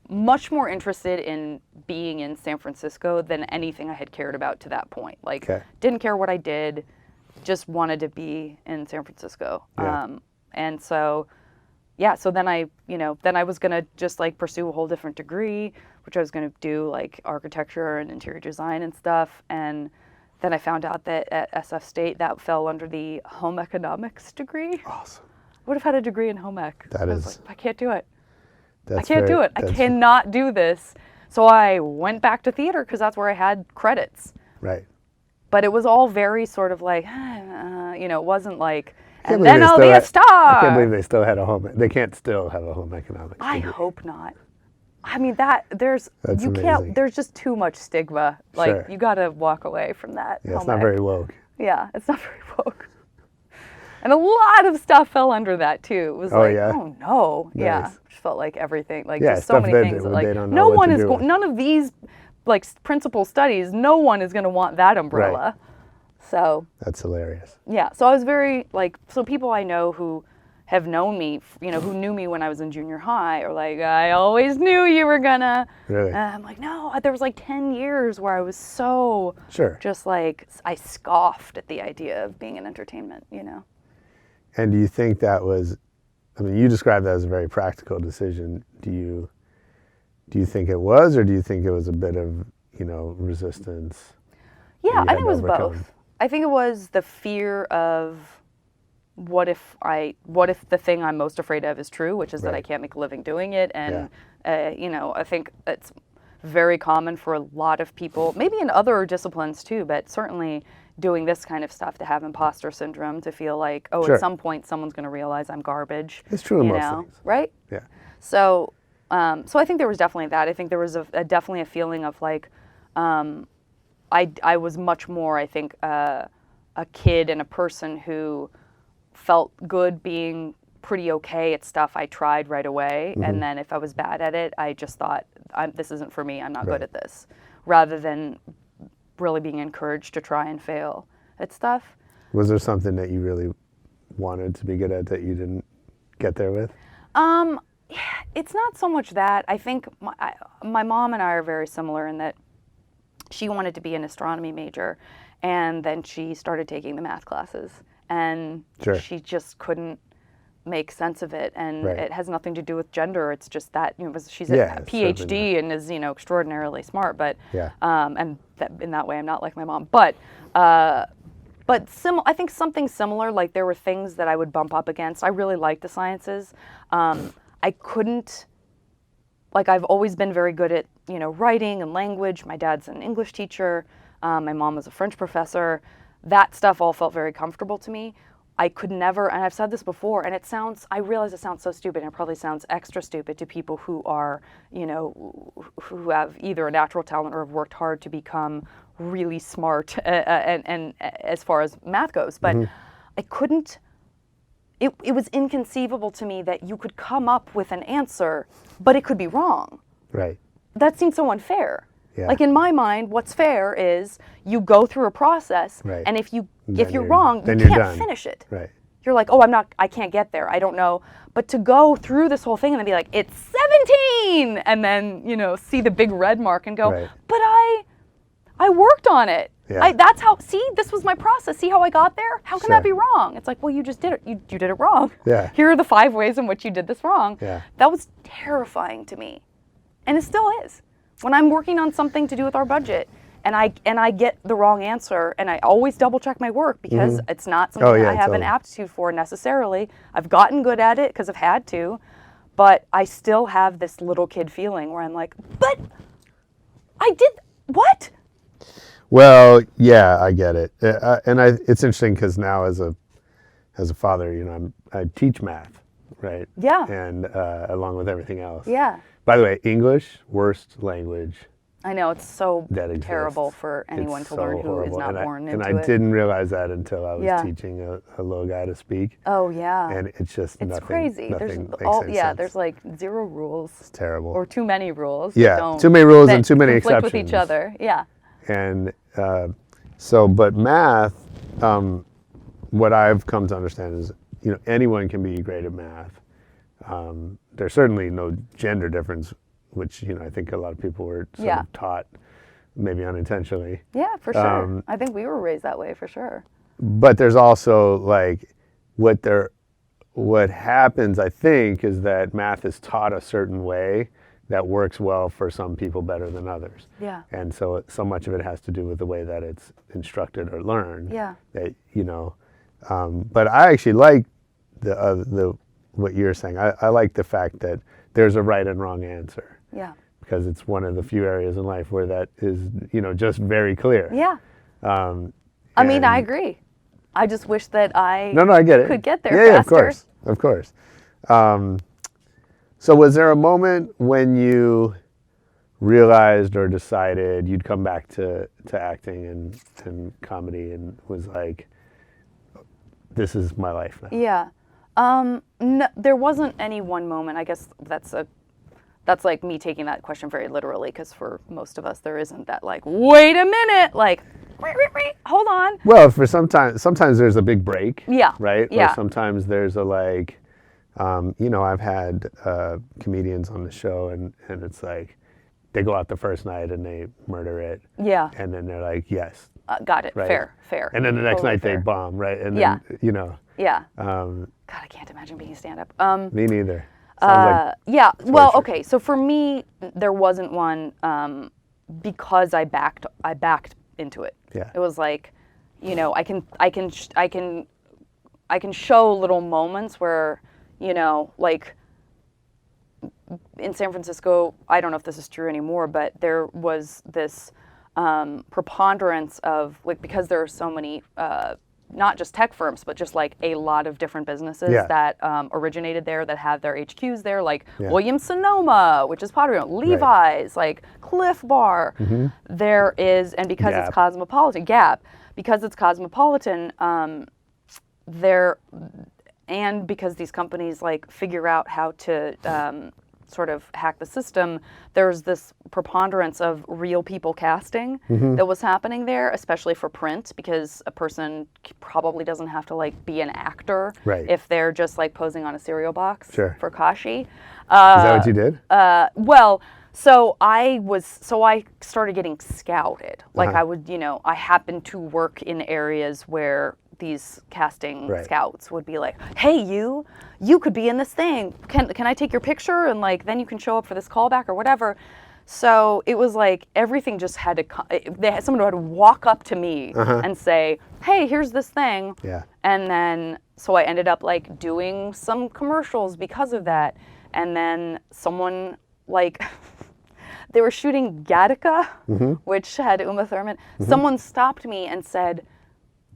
Much more interested in being in San Francisco than anything I had cared about to that point. Like, Okay. didn't care what I did, just wanted to be in San Francisco. Yeah. And so, yeah, so then I was gonna just like pursue a whole different degree, which I was gonna do like architecture and interior design and stuff. And then I found out that at SF State that fell under the home economics degree. Awesome. Would have had a degree in home ec. That I was is- like, I can't do it. I That's can't do very- it. I that's- cannot do this. So I went back to theater because that's where I had credits. Right. But it was all very sort of like, it wasn't like, I can't and believe then they I'll still be a had- star. I can't believe they still had a home. They can't still have a home economics I degree. hope not. I mean, That's you amazing. can't, there's just too much stigma. Like, Sure. you got to walk away from that. Yeah, it's home not ec. very woke. Yeah, it's not very woke. And a lot of stuff fell under that too. It was Oh, like, yeah? oh no, yeah. Nice. Just felt like everything, like Yeah, just so stuff many that things. That, they like don't know no what one to is do with. none of these like principal studies. No one is going to want that umbrella. So That's hilarious. yeah, so I was very like, so people I know who have known me, who knew me when I was in junior high, are like, I always knew you were gonna. Really? And I'm like, no, there was like 10 years where I was so Sure. just like, I scoffed at the idea of being in entertainment, And do you think that was, I mean, you described that as a very practical decision. Do you think it was, or do you think it was a bit of, resistance? Yeah, you I had think it to was overcome? both. I think it was the fear of what if the thing I'm most afraid of is true, which is that I Right. can't make a living doing it. And, I think it's very common for a lot of people, maybe in other disciplines too, but certainly doing this kind of stuff to have imposter syndrome, to feel like, oh, Sure. at some point someone's going to realize I'm garbage. It's true in you most know, things. right? Yeah. So I think there was definitely that. I think there was definitely a feeling of like, I was much more, I think, a kid and a person who felt good being pretty okay at stuff I tried right away. Mm-hmm. And then if I was bad at it, I just thought, this isn't for me, I'm not Right. good at this. Rather than really being encouraged to try and fail at stuff. Was there something that you really wanted to be good at that you didn't get there with? It's not so much that. I think my mom and I are very similar in that she wanted to be an astronomy major, and then she started taking the math classes, and Sure. she just couldn't make sense of it. And Right. it has nothing to do with gender. It's just that she's Yeah, a it's PhD and is extraordinarily smart. But Yeah. and in that way, I'm not like my mom. But I think something similar, like there were things that I would bump up against. I really liked the sciences. I couldn't, like I've always been very good at, writing and language. My dad's an English teacher. My mom was a French professor. That stuff all felt very comfortable to me. I could never, and I've said this before, and I realize it sounds so stupid, and it probably sounds extra stupid to people who are, who have either a natural talent or have worked hard to become really smart and as far as math goes. But I couldn't, it was inconceivable to me that you could come up with an answer, but it could be wrong. Right. That seemed so unfair. Yeah. Like in my mind, what's fair is you go through a process, Right. and if you're you're- wrong, then you you're can't done. finish it. Right. You're like, oh, I can't get there. I don't know. But to go through this whole thing and then be like, it's 17, and then, see the big red mark and go, Right. but I worked on it. Yeah. That's how, this was my process. See how I got there? How can Sure. that be wrong? It's like, well, you just did it. You did it wrong. Yeah. Here are the 5 ways in which you did this wrong. Yeah. That was terrifying to me. And it still is. When I'm working on something to do with our budget, and I get the wrong answer, and I always double check my work because it's not something yeah, I have an totally. aptitude for necessarily. I've gotten good at it because I've had to, but I still have this little kid feeling where I'm like, but I did what? Well, yeah, I get it, it's interesting because now as a father, I teach math, right? Yeah. And along with everything else. Yeah. By the way, English, worst language I know it's so that exists. terrible for anyone It's to learn so who is horrible. not and born I, into and I it. didn't realize that until I was Yeah. teaching a little guy to speak. Oh yeah. And it's just it's nothing. crazy. Nothing There's makes all any yeah. sense. There's like 0 rules. It's terrible. Or too many rules. that Yeah, don't- too many rules that and too many conflict exceptions. with each other. Yeah. And but math, what I've come to understand is, anyone can be great at math. There's certainly no gender difference, which, I think a lot of people were sort Yeah. of taught, maybe unintentionally. Yeah, for sure. I think we were raised that way for sure. But there's also like what happens, I think, is that math is taught a certain way that works well for some people better than others. Yeah. And so much of it has to do with the way that it's instructed or learned. Yeah. That but I actually like the what you're saying. I like the fact that there's a right and wrong answer, Yeah. because it's one of the few areas in life where that is just very clear. Yeah. I mean, I and- agree. I just wish that I No, I get it. could get there Yeah, faster. of course. So was there a moment when you realized or decided you'd come back to acting and comedy and was like, this is my life now? Yeah. No, there wasn't any one moment. I guess that's like me taking that question very literally, because for most of us there isn't that like, wait a minute, like, hold on. Well, sometimes there's a big break. Yeah. Right? Yeah. Or sometimes there's a like, I've had comedians on the show and it's like, they go out the first night and they murder it. Yeah. And then they're like, yes. Got it. Right. Fair. And then the next Totally night fair. they bomb, right? And Yeah. then, Yeah. um, God, I can't imagine being a stand-up. me neither. Sounds Yeah. Well, torture. okay. So for me, there wasn't one because I backed into it. Yeah. It was like, I can show little moments where, like in San Francisco, I don't know if this is true anymore, but there was this preponderance of, like, because there are so many not just tech firms, but just like a lot of different businesses Yeah. that originated there, that have their HQs there, like Yeah. Williams-Sonoma, which is pottery, Levi's, like Cliff Bar. There is, and because Gap. it's cosmopolitan, Gap, because it's cosmopolitan, there, and because these companies like figure out how to sort of hack the system, there's this preponderance of real people casting that was happening there, especially for print, because a person probably doesn't have to like be an actor Right. if they're just like posing on a cereal box Sure. for Kashi. Is that what you did? Well, so I started getting scouted. Like I would, I happened to work in areas where these casting Right. scouts would be like, "Hey, you could be in this thing. Can I take your picture, and like then you can show up for this callback or whatever." So it was like everything just had to. Someone had to walk up to me and say, "Hey, here's this thing." Yeah. And then so I ended up like doing some commercials because of that. And then someone like they were shooting Gattaca, which had Uma Thurman. Someone stopped me and said,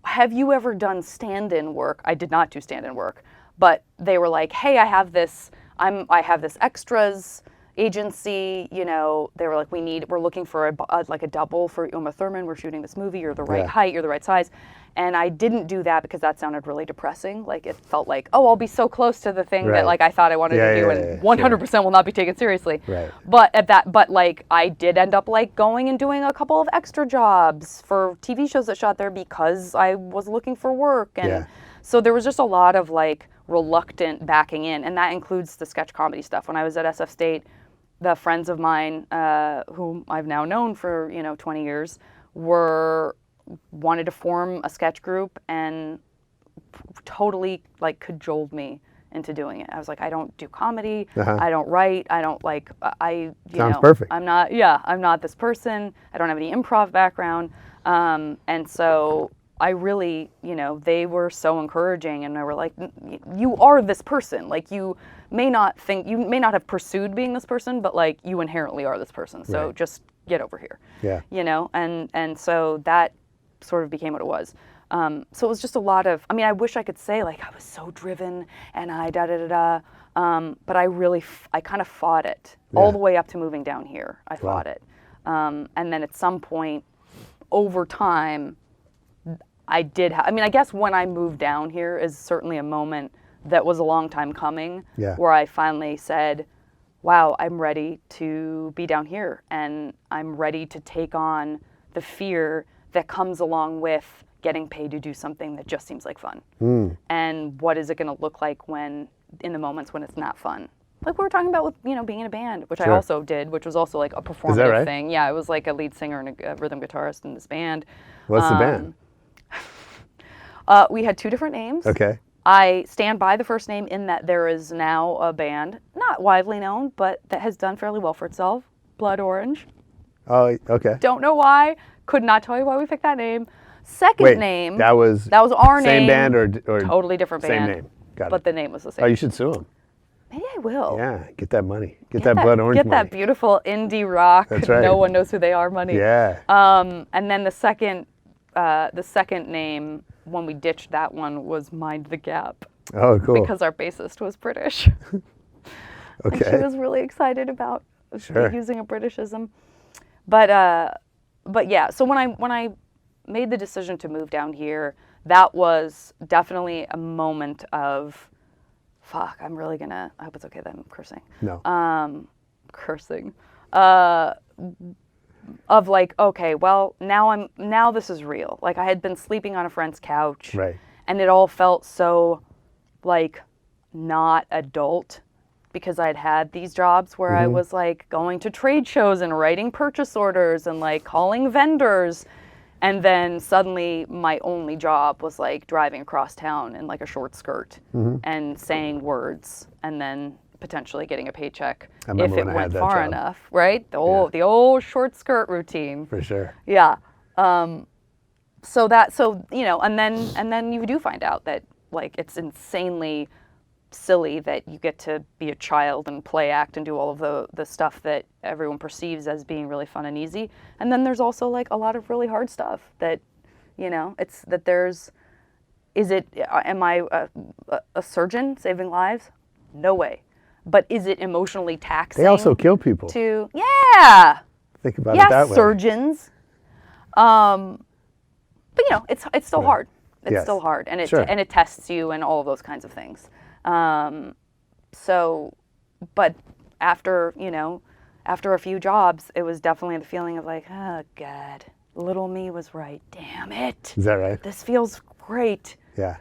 "Have you ever done stand-in work?" I did not do stand-in work, but they were like, "Hey, I have this extras. agency, you know, they were like, we're looking for a double for Uma Thurman. We're shooting this movie. You're the right height. You're the right size. And I didn't do that because that sounded really depressing. Like, it felt like, oh, I'll be so close to the thing that like I thought I wanted to do, and 100% will not be taken seriously. Right. But like I did end up like going and doing a couple of extra jobs for TV shows that shot there because I was looking for work, and so there was just a lot of like reluctant backing in, and that includes the sketch comedy stuff. When I was at SF State, the friends of mine whom I've now known for 20 years wanted to form a sketch group and totally like cajoled me into doing it. I was like, I don't do comedy. I don't write. I don't like, Sounds perfect. I'm not this person. I don't have any improv background. And so I really, they were so encouraging, and they were like, you are this person. Like, you may not have pursued being this person, but like you inherently are this person. So just get over here. Yeah. And so that sort of became what it was. So it was just a lot of, I wish I could say like I was so driven and I but I kind of fought it all the way up to moving down here. I fought it. And then at some point over time, I did I guess when I moved down here is certainly a moment that was a long time coming, where I finally said, wow, I'm ready to be down here, and I'm ready to take on the fear that comes along with getting paid to do something that just seems like fun. And what is it going to look like when, in the moments when it's not fun? Like we were talking about with, being in a band, which I also did, which was also like a performative thing. Yeah, I was like a lead singer and a rhythm guitarist in this band. What's the band? We had two different names. Okay. I stand by the first name in that there is now a band, not widely known, but that has done fairly well for itself, Blood Orange. Oh, okay. Don't know why. Could not tell you why we picked that name. Second name. That was our same name. Same band or totally different band. Same name. Got it. But the name was the same. Oh, you should sue them. Maybe I will. Yeah, get that money. Get that Blood Orange money. Get that beautiful indie rock. That's right. No one knows who they are money. Yeah. And then the second name, when we ditched that one, was Mind the Gap. Oh, cool. Because our bassist was British. Okay. And she was really excited about using a Britishism. But yeah, so when I made the decision to move down here, that was definitely a moment of, fuck, I hope it's okay that I'm cursing. No. Cursing. Of like, okay, well, now this is real. Like, I had been sleeping on a friend's couch. Right. And it all felt so, like, not adult, because I'd had these jobs where I was like going to trade shows and writing purchase orders and like calling vendors, and then suddenly my only job was like driving across town in like a short skirt and saying words, and then potentially getting a paycheck if it went far enough, right? The old short skirt routine. For sure. Yeah. And then you do find out that like it's insanely silly that you get to be a child and play act and do all of the stuff that everyone perceives as being really fun and easy. And then there's also like a lot of really hard stuff that, it's that am I a surgeon saving lives? No way. But is it emotionally taxing? They also kill people. Think about it that way. Surgeons. But it's still hard. It's still hard, and it tests you and all of those kinds of things. But after a few jobs, it was definitely the feeling of like, oh God, little me was right. Damn it. Is that right? This feels great. Yeah.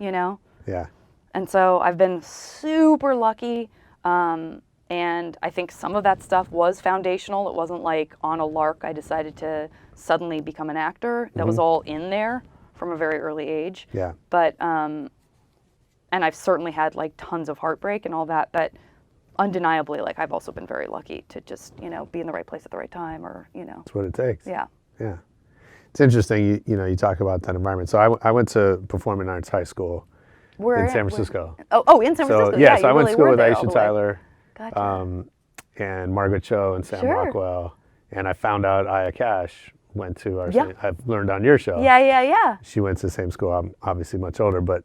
Yeah. And so I've been super lucky. And I think some of that stuff was foundational. It wasn't like on a lark I decided to suddenly become an actor. That was all in there from a very early age. Yeah. But, and I've certainly had like tons of heartbreak and all that, but undeniably, like I've also been very lucky to just, be in the right place at the right time, or, That's what it takes. Yeah. Yeah. It's interesting, you talk about that environment. So I went to Performing Arts High School in San Francisco. In San Francisco. So I went to school with Aisha Tyler. Gotcha. And Margaret Cho and Sam Rockwell. And I found out Aya Cash went to our I've learned on your show. Yeah. She went to the same school. I'm obviously much older, but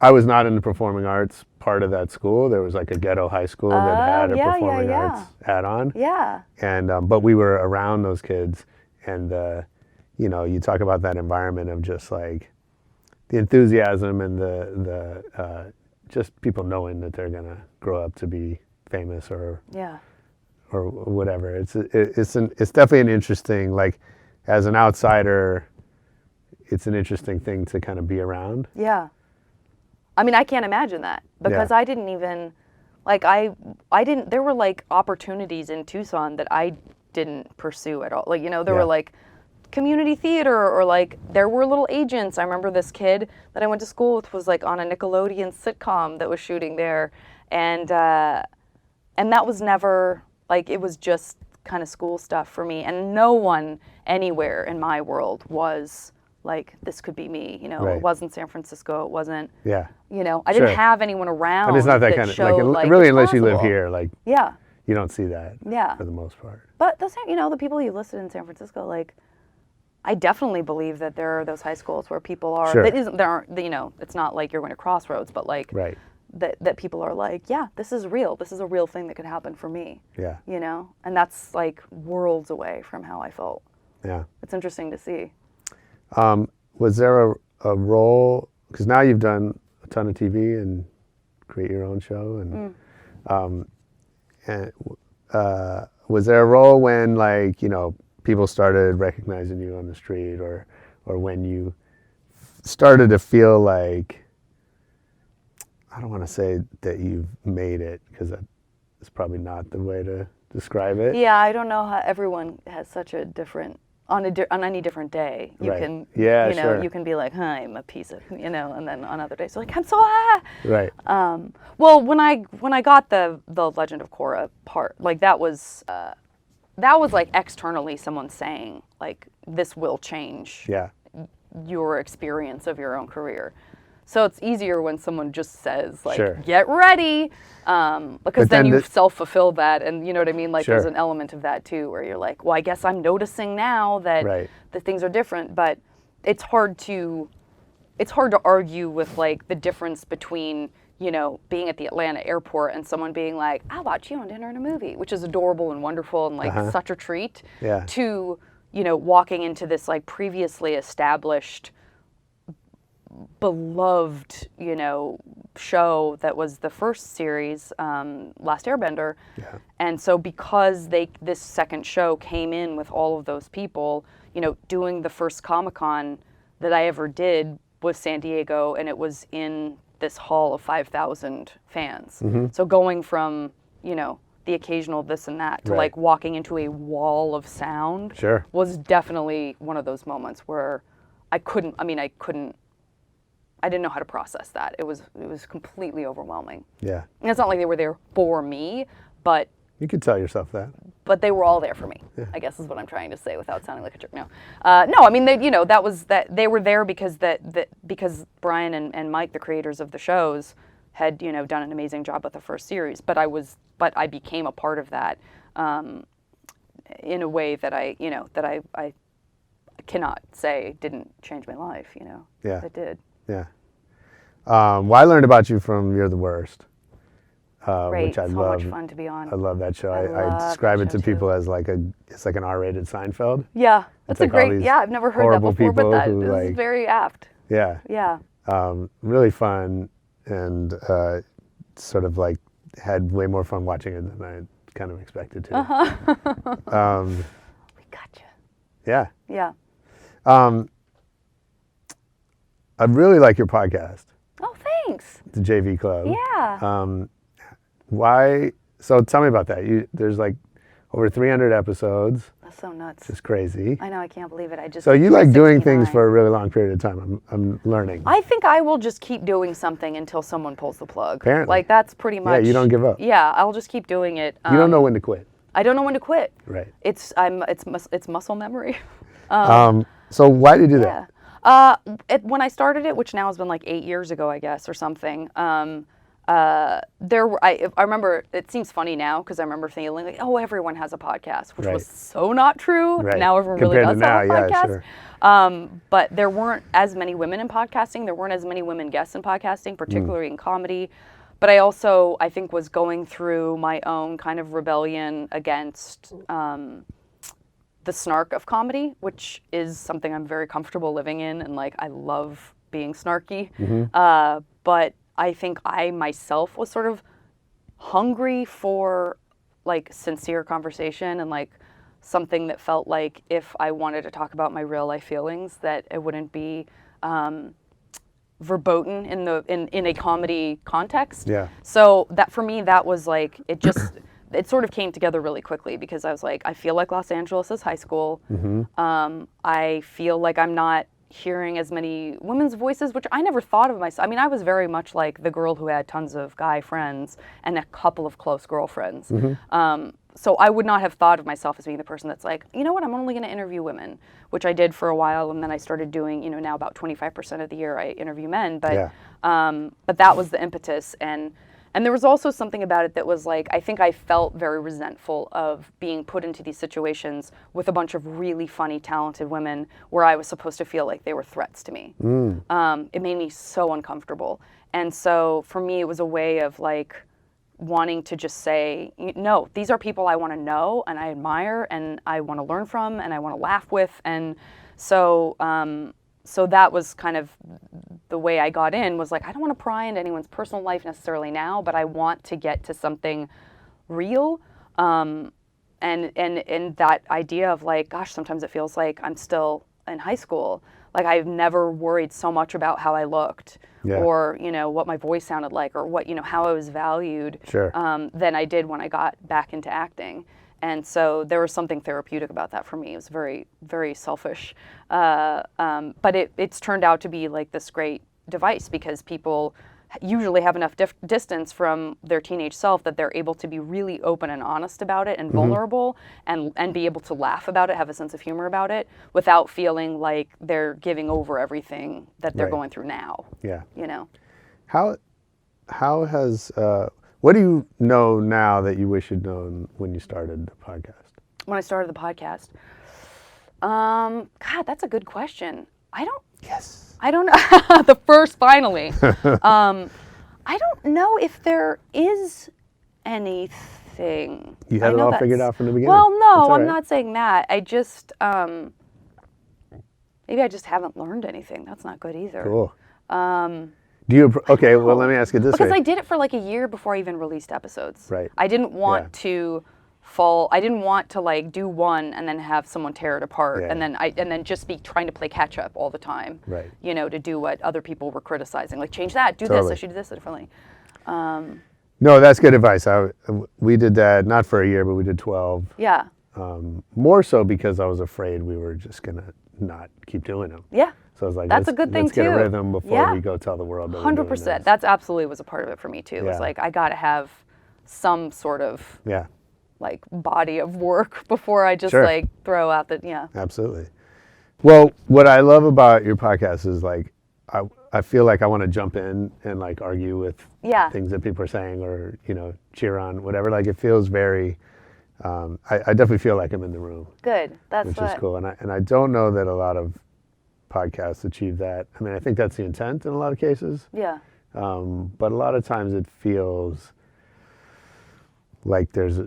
I was not into performing arts part of that school. There was like a ghetto high school that had a performing arts add-on. Yeah. And but we were around those kids, and you know, you talk about that environment of just like the enthusiasm and the just people knowing that they're gonna grow up to be famous or whatever. It's definitely an interesting, like, as an outsider, it's an interesting thing to kind of be around. Yeah. I mean, I can't imagine that because I didn't even, like, I didn't, there were like opportunities in Tucson that I didn't pursue at all. Like, you know, there were like community theater, or like there were little agents. I remember this kid that I went to school with was like on a Nickelodeon sitcom that was shooting there. And that was never, like, it was just kind of school stuff for me. And no one anywhere in my world was like, this could be me, you know. It wasn't San Francisco, it wasn't, you know, I didn't have anyone around. And it's not that kind of, like really, unless you live here, like, you don't see that for the most part. But the same, you know, the people you listed in San Francisco, like, I definitely believe that there are those high schools where people are, there aren't, you know, it's not like you're going to Crossroads, but like, that people are like, yeah, this is real. This is a real thing that could happen for me. Yeah. You know? And that's like worlds away from how I felt. Yeah. It's interesting to see. Was there a role, because now you've done a ton of TV and create your own show, and was there a role when, like, you know, people started recognizing you on the street, or when you started to feel like, I don't want to say that you've made it, because that is probably not the way to describe it. Yeah, I don't know how everyone has such a different, on any different day, you can, you know, you can be like, I'm a piece of, you know, and then on other days, like, I'm so Right. Well, when I got the Legend of Korra part, like, that was like externally someone saying, like, this will change your experience of your own career. So it's easier when someone just says, like, get ready, because then you self-fulfill that, and you know what I mean? Like, there's an element of that too, where you're like, well, I guess I'm noticing now that that things are different, but it's hard to argue with, like, the difference between, you know, being at the Atlanta airport and someone being like, I'll watch you on dinner and a movie, which is adorable and wonderful and, like, such a treat, to, you know, walking into this, like, previously established, beloved, you know, show that was the first series, Last Airbender. And so because this second show came in with all of those people, you know, doing the first Comic-Con that I ever did was San Diego, and it was in this hall of 5,000 fans. So going from, you know, the occasional this and that to like walking into a wall of sound was definitely one of those moments where I didn't know how to process that. It was completely overwhelming. Yeah. And it's not like they were there for me, but you could tell yourself that. But they were all there for me. I guess is what I'm trying to say without sounding like a jerk. No, I mean, they, you know, they were there because because Brian and Mike, the creators of the shows, had, you know, done an amazing job with the first series. But I became a part of that in a way that I cannot say didn't change my life. You know. Yeah. It did. Yeah. Well, I learned about you from Youre the Worst, which I love. So much fun to be on. I love that show. I describe it to people as like it's like an R-rated Seinfeld. Yeah, that's a great. Yeah, I've never heard that before, but that is very apt. Yeah. Yeah. Really fun, and sort of like had way more fun watching it than I kind of expected to. We gotcha. Yeah. Yeah. I really like your podcast. Oh, thanks. The JV Club. Yeah. Why? So tell me about that. There's like over 300 episodes. That's so nuts. It's crazy. I know. I can't believe it. So you like doing things for a really long period of time. I'm learning. I think I will just keep doing something until someone pulls the plug. Apparently. Like, that's pretty much. Yeah, you don't give up. Yeah, I'll just keep doing it. You don't know when to quit. I don't know when to quit. Right. It's muscle memory. So why did you do that? When I started it, which now has been like 8 years ago, I guess, or something, I remember, it seems funny now because I remember feeling like, oh, everyone has a podcast, which was so not true. Right. Now everyone really does have a podcast. Yeah, sure. But there weren't as many women in podcasting. There weren't as many women guests in podcasting, particularly in comedy. but I also, I think, was going through my own kind of rebellion against the snark of comedy, which is something I'm very comfortable living in, and like I love being snarky. But I think I myself was sort of hungry for like sincere conversation and like something that felt like if I wanted to talk about my real life feelings, that it wouldn't be verboten in a comedy context. Yeah. So that for me, that was like it sort of came together really quickly because I was like, I feel like Los Angeles is high school. I feel like I'm not hearing as many women's voices, which I never thought of myself. I mean, I was very much like the girl who had tons of guy friends and a couple of close girlfriends. So I would not have thought of myself as being the person that's like, you know what, I'm only going to interview women, which I did for a while, and then I started doing, you know, now about 25% of the year I interview men. But that was the impetus, and there was also something about it that was like, I think I felt very resentful of being put into these situations with a bunch of really funny, talented women where I was supposed to feel like they were threats to me. It made me so uncomfortable. And so for me, it was a way of like wanting to just say, no, these are people I want to know and I admire and I want to learn from and I want to laugh with. And so that was kind of the way I got in, was like, I don't want to pry into anyone's personal life necessarily now, but I want to get to something real. And that idea of like, gosh, sometimes it feels like I'm still in high school. Like I've never worried so much about how I looked or, you know, what my voice sounded like or what, you know, how I was valued than I did when I got back into acting. And so there was something therapeutic about that for me. It was very, very selfish. But it's turned out to be like this great device because people usually have enough distance from their teenage self that they're able to be really open and honest about it and vulnerable and be able to laugh about it, have a sense of humor about it without feeling like they're giving over everything that they're going through now. Yeah. You know? How has... what do you know now that you wish you'd known when you started the podcast? When I started the podcast? God, that's a good question. I don't know. The first, finally. I don't know if there is anything. You had it all figured out from the beginning? Well, no, I'm not saying that. I just, maybe I just haven't learned anything. That's not good either. Well, let me ask you this way. Because I did it for like a year before I even released episodes. Right. I didn't want to like do one and then have someone tear it apart and then just be trying to play catch up all the time. Right. You know, to do what other people were criticizing. Like change that, do this, I should do this differently. No, that's good advice. We did that not for a year, but we did 12. Yeah. More so because I was afraid we were just gonna not keep doing them. Yeah. So I was like, that's a good thing let's too. get a rhythm before we go tell the world. 100%. That's absolutely was a part of it for me too. It was like I gotta have some sort of like body of work before I just like throw out the Absolutely. Well, what I love about your podcast is like I feel like I want to jump in and like argue with things that people are saying or, you know, cheer on, whatever. Like it feels very I definitely feel like I'm in the room. Good. Which is cool. And I don't know that a lot of podcasts achieve that. I mean, I think that's the intent in a lot of cases. Yeah. But a lot of times it feels like there's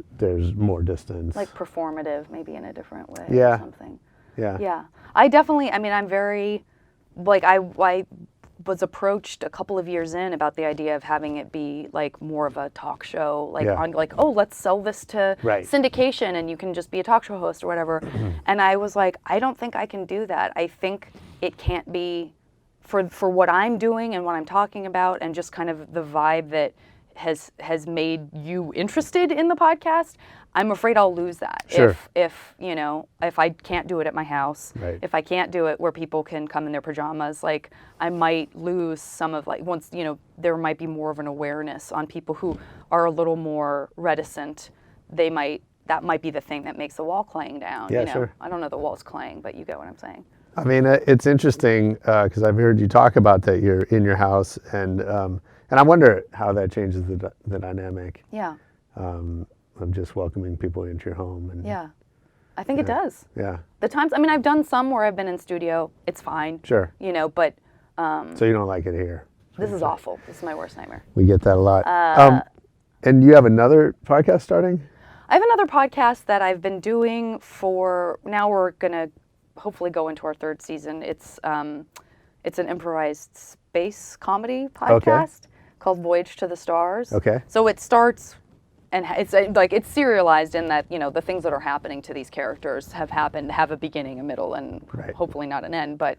more distance. Like performative, maybe in a different way or something. Yeah. Yeah. I definitely, I mean, I'm very, like, I was approached a couple of years in about the idea of having it be like more of a talk show, like on like, oh, let's sell this to syndication and you can just be a talk show host or whatever. And I was like, I don't think I can do that. I think it can't be for what I'm doing and what I'm talking about and just kind of the vibe that has made you interested in the podcast. I'm afraid I'll lose that if you know, if I can't do it at my house, if I can't do it where people can come in their pajamas, like I might lose some of like once, you know, there might be more of an awareness on people who are a little more reticent. That might be the thing that makes the wall claying down. Yeah, you know? sure. I don't know the wall's claying, but you get what I'm saying. I mean, it's interesting because I've heard you talk about that you're in your house and I wonder how that changes the dynamic. Yeah. Of just welcoming people into your home. And I think it does. Yeah. The times, I mean, I've done some where I've been in studio. It's fine. Sure. You know, but. So you don't like it here? This is awful. This is my worst nightmare. We get that a lot. And you have another podcast starting? I have another podcast that I've been doing for, now we're going to hopefully go into our third season. It's an improvised space comedy podcast called Voyage to the Stars. Okay. So it starts, and it's like, it's serialized in that, you know, the things that are happening to these characters have a beginning, a middle, and hopefully not an end, but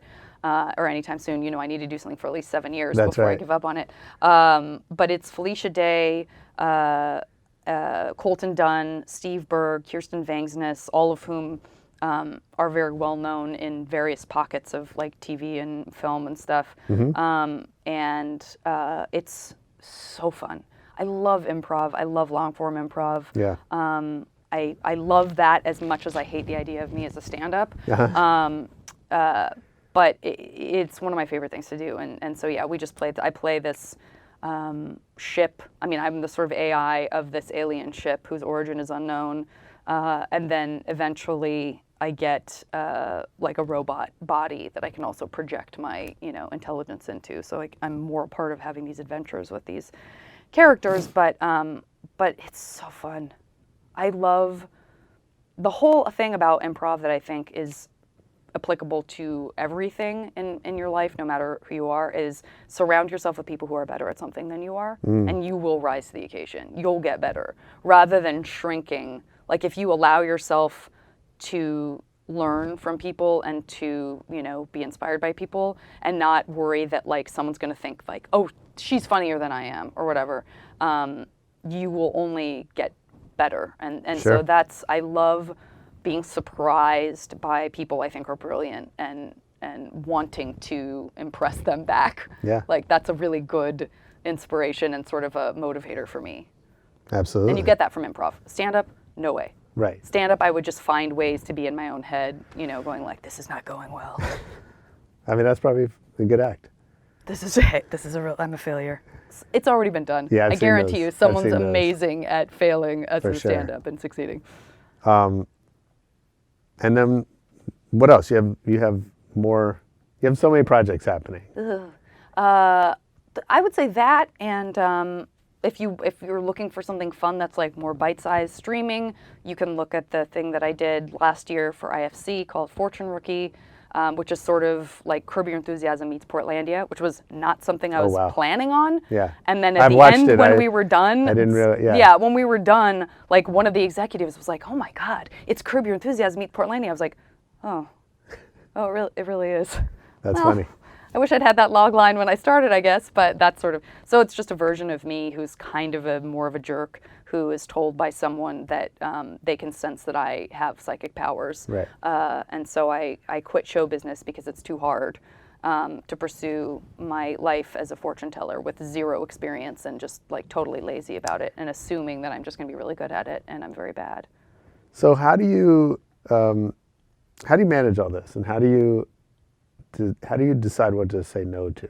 or anytime soon. You know, I need to do something for at least 7 years before I give up on it. But it's Felicia Day, Colton Dunn, Steve Berg, Kirsten Vangsness, all of whom are very well known in various pockets of like TV and film and stuff. And it's so fun. I love improv. I love long form improv. Yeah. I love that as much as I hate the idea of me as a stand-up. But it's one of my favorite things to do. And so, yeah, we just played, I play this ship. I mean, I'm the sort of AI of this alien ship whose origin is unknown. And then eventually I get like a robot body that I can also project my, you know, intelligence into. So I'm more a part of having these adventures with these characters, but it's so fun. I love the whole thing about improv that I think is applicable to everything in your life, no matter who you are, is surround yourself with people who are better at something than you are, and you will rise to the occasion. You'll get better, rather than shrinking. Like, if you allow yourself to learn from people and to, you know, be inspired by people and not worry that, like, someone's going to think, like, oh, she's funnier than I am, or whatever, you will only get better. And so that's, I love being surprised by people I think are brilliant and wanting to impress them back. Yeah. Like, that's a really good inspiration and sort of a motivator for me. Absolutely. And you get that from improv. Stand-up, no way. Right. Stand-up, I would just find ways to be in my own head, you know, going like, this is not going well. I mean, that's probably a good act. I'm a failure. It's already been done. Yeah, I guarantee you, someone's those. Amazing at failing as For a sure. stand-up and succeeding. And then what else? You have so many projects happening. I would say that, and if you're looking for something fun that's like more bite-sized streaming, you can look at the thing that I did last year for IFC called Fortune Rookie, which is sort of like Curb Your Enthusiasm meets Portlandia, which was not something I was planning on. Yeah. And then at the end, when we were done, I didn't really. Yeah. Yeah, when we were done, like one of the executives was like, "Oh my God, it's Curb Your Enthusiasm meets Portlandia." I was like, "Oh, it really is." That's funny. I wish I'd had that log line when I started, I guess, but that's sort of, so it's just a version of me who's kind of more of a jerk, who is told by someone that they can sense that I have psychic powers. Right. And so I quit show business because it's too hard to pursue my life as a fortune teller with zero experience and just like totally lazy about it and assuming that I'm just going to be really good at it, and I'm very bad. So how do you manage all this, and how do you decide what to say no to?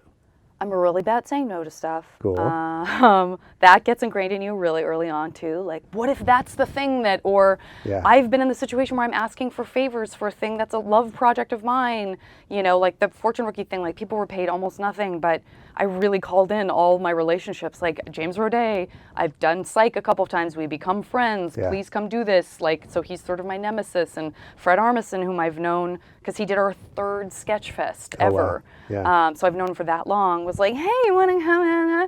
I'm really bad at saying no to stuff. Cool. That gets ingrained in you really early on too. Like, what if that's the thing that, or I've been in the situation where I'm asking for favors for a thing that's a love project of mine. You know, like the Fortune Rookie thing, like people were paid almost nothing, but I really called in all my relationships. Like James Roday, I've done psych a couple of times. We become friends. Yeah. Please come do this. Like, so he's sort of my nemesis. And Fred Armisen, whom I've known because he did our third Sketchfest ever. Wow. Yeah. So I've known him for that long. Was like, hey, you want to come in?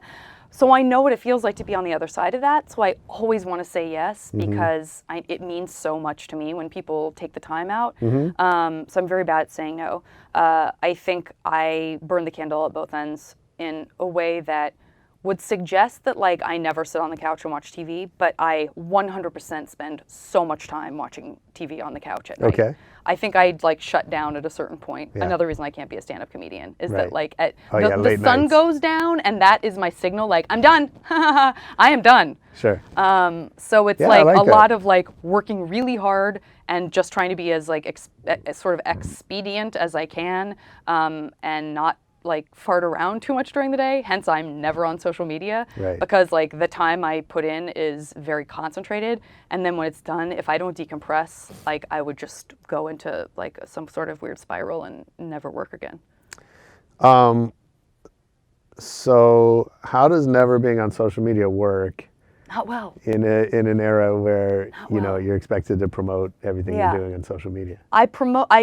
So I know what it feels like to be on the other side of that. So I always want to say yes because it means so much to me when people take the time out. So I'm very bad at saying no. I think I burn the candle at both ends in a way that would suggest that like I never sit on the couch and watch TV, but I 100% spend so much time watching TV on the couch at night. Okay. I think I'd like shut down at a certain point. Yeah. Another reason I can't be a stand-up comedian is Right. that like late the sun nights. goes down and that is my signal, like I'm done. I am done. Sure. So it's Yeah, like I like a that. lot of like working really hard and just trying to be as like as sort of expedient as I can, and not like fart around too much during the day. Hence, I'm never on social media because like the time I put in is very concentrated. And then when it's done, if I don't decompress, like I would just go into like some sort of weird spiral and never work again. So how does never being on social media work Not well. in an era where well. you're expected to promote everything Yeah. you're doing on social media? I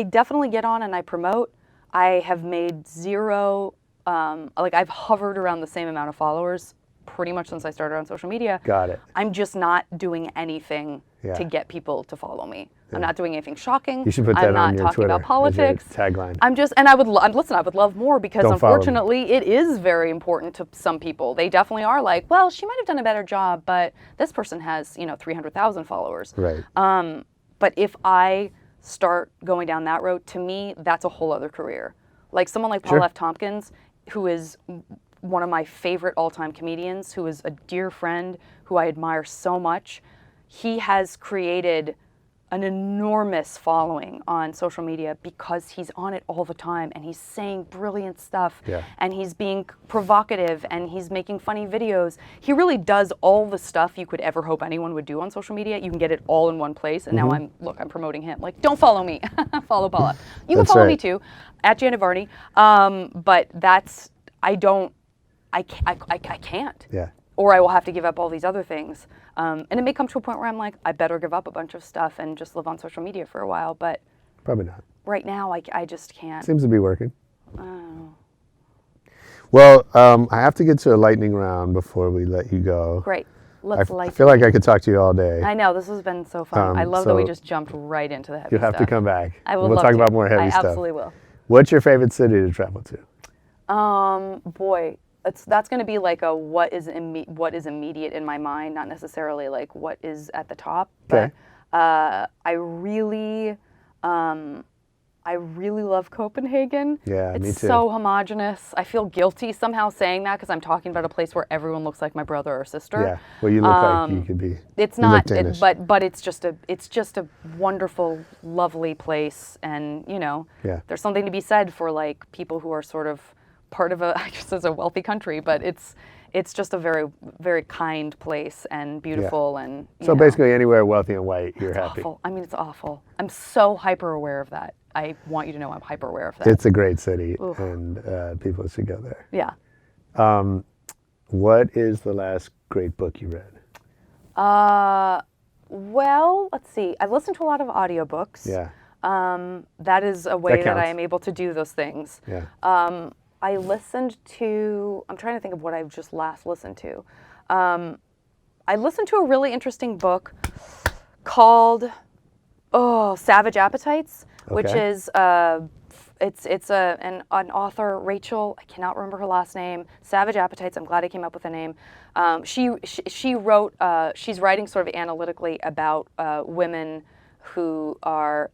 definitely get on and I promote. I have made zero, I've hovered around the same amount of followers pretty much since I started on social media. Got it. I'm just not doing anything Yeah. to get people to follow me. I'm not doing anything shocking. You should put that I'm on not your talking Twitter about politics. as your tagline. I'm just, and I would love more because Don't follow me. unfortunately it is very important to some people. They definitely are like, well, she might have done a better job, but this person has, 300,000 followers. Right. But if I start going down that road, to me, that's a whole other career. Like someone like Paul Sure. F. Tompkins, who is one of my favorite all-time comedians, who is a dear friend, who I admire so much. He has created an enormous following on social media because he's on it all the time and he's saying brilliant stuff Yeah. and he's being provocative and he's making funny videos. He really does all the stuff you could ever hope anyone would do on social media. You can get it all in one place. And now I'm promoting him. Like, don't follow me. Follow Paula. You can That's follow me right. too, at Janet Varney. But that's, I can't. Yeah. Or I will have to give up all these other things. And it may come to a point where I'm like, I better give up a bunch of stuff and just live on social media for a while. But Probably not. right now, I just can't. Seems to be working. Oh. Well, I have to get to a lightning round before we let you go. Great. I Let's light. feel like I could talk to you all day. I know, this has been so fun. I love that we so just jumped right into the heavy You'll have stuff. to come back. I will We'll love talk to. about more heavy I stuff. absolutely will. What's your favorite city to travel to? Boy, that's going to be like a what is immediate in my mind, not necessarily like what is at the top. Okay. But I really love Copenhagen. Yeah, it's me too. so homogenous. I feel guilty somehow saying that because I'm talking about a place where everyone looks like my brother or sister. Yeah. Well, you look like you could be. It's you not, look Danish. but it's just a wonderful, lovely place, and Yeah. there's something to be said for like people who are sort of part of I guess it's a wealthy country, but it's just a very, very kind place and beautiful and. So basically, anywhere wealthy and white, you're it's happy. awful. I mean, it's awful. I'm so hyper aware of that. I want you to know I'm hyper aware of that. It's a great city, Oof. and people should go there. Yeah. What is the last great book you read? Well, let's see. I've listened to a lot of audiobooks. Yeah. That is a way that I counts. am able to do those things. Yeah. I listened to, I'm trying to think of what I've just last listened to. I listened to a really interesting book called Savage Appetites, which Okay. is an author, Rachel, I cannot remember her last name, Savage Appetites, I'm glad I came up with a name. She wrote, she's writing sort of analytically about women who are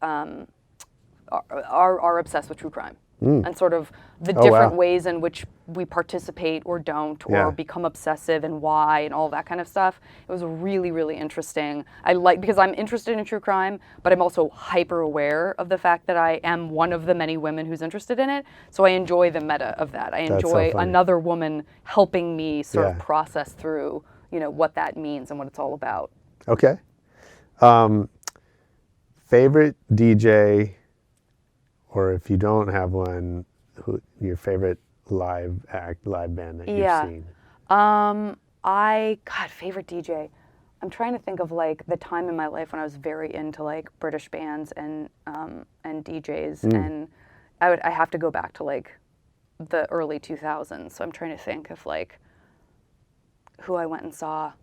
obsessed with true crime. And sort of the different wow. ways in which we participate or don't, or Yeah. become obsessive and why, and all that kind of stuff. It was really, really interesting. Because I'm interested in true crime, but I'm also hyper aware of the fact that I am one of the many women who's interested in it. So I enjoy the meta of that. I That's so enjoy funny. another woman helping me sort Yeah. of process through, what that means and what it's all about. Okay. Favorite DJ, or if you don't have one, your favorite live band that you've seen? Favorite DJ. I'm trying to think of like the time in my life when I was very into like British bands and DJs, and I have to go back to like the early 2000s. So I'm trying to think of like who I went and saw.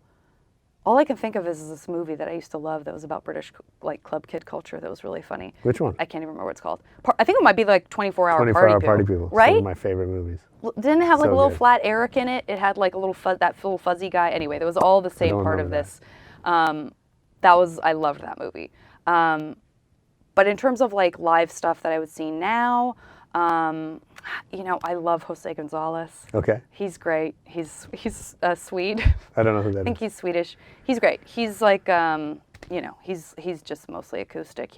All I can think of is this movie that I used to love that was about British like club kid culture that was really funny. Which one? I can't even remember what it's called. I think it might be like 24 Hour 24-Hour Party Party People. People. Right? Some of my favorite movies. Didn't it have like So a little good. flat Eric in it? It had like a little that little fuzzy guy. Anyway, that was all the same don't part of remember this. I loved that movie. But in terms of like live stuff that I would see now, I love Jose Gonzalez. Okay. He's great. He's Swede. I don't know who that I think is. he's Swedish. He's great. He's like, he's just mostly acoustic.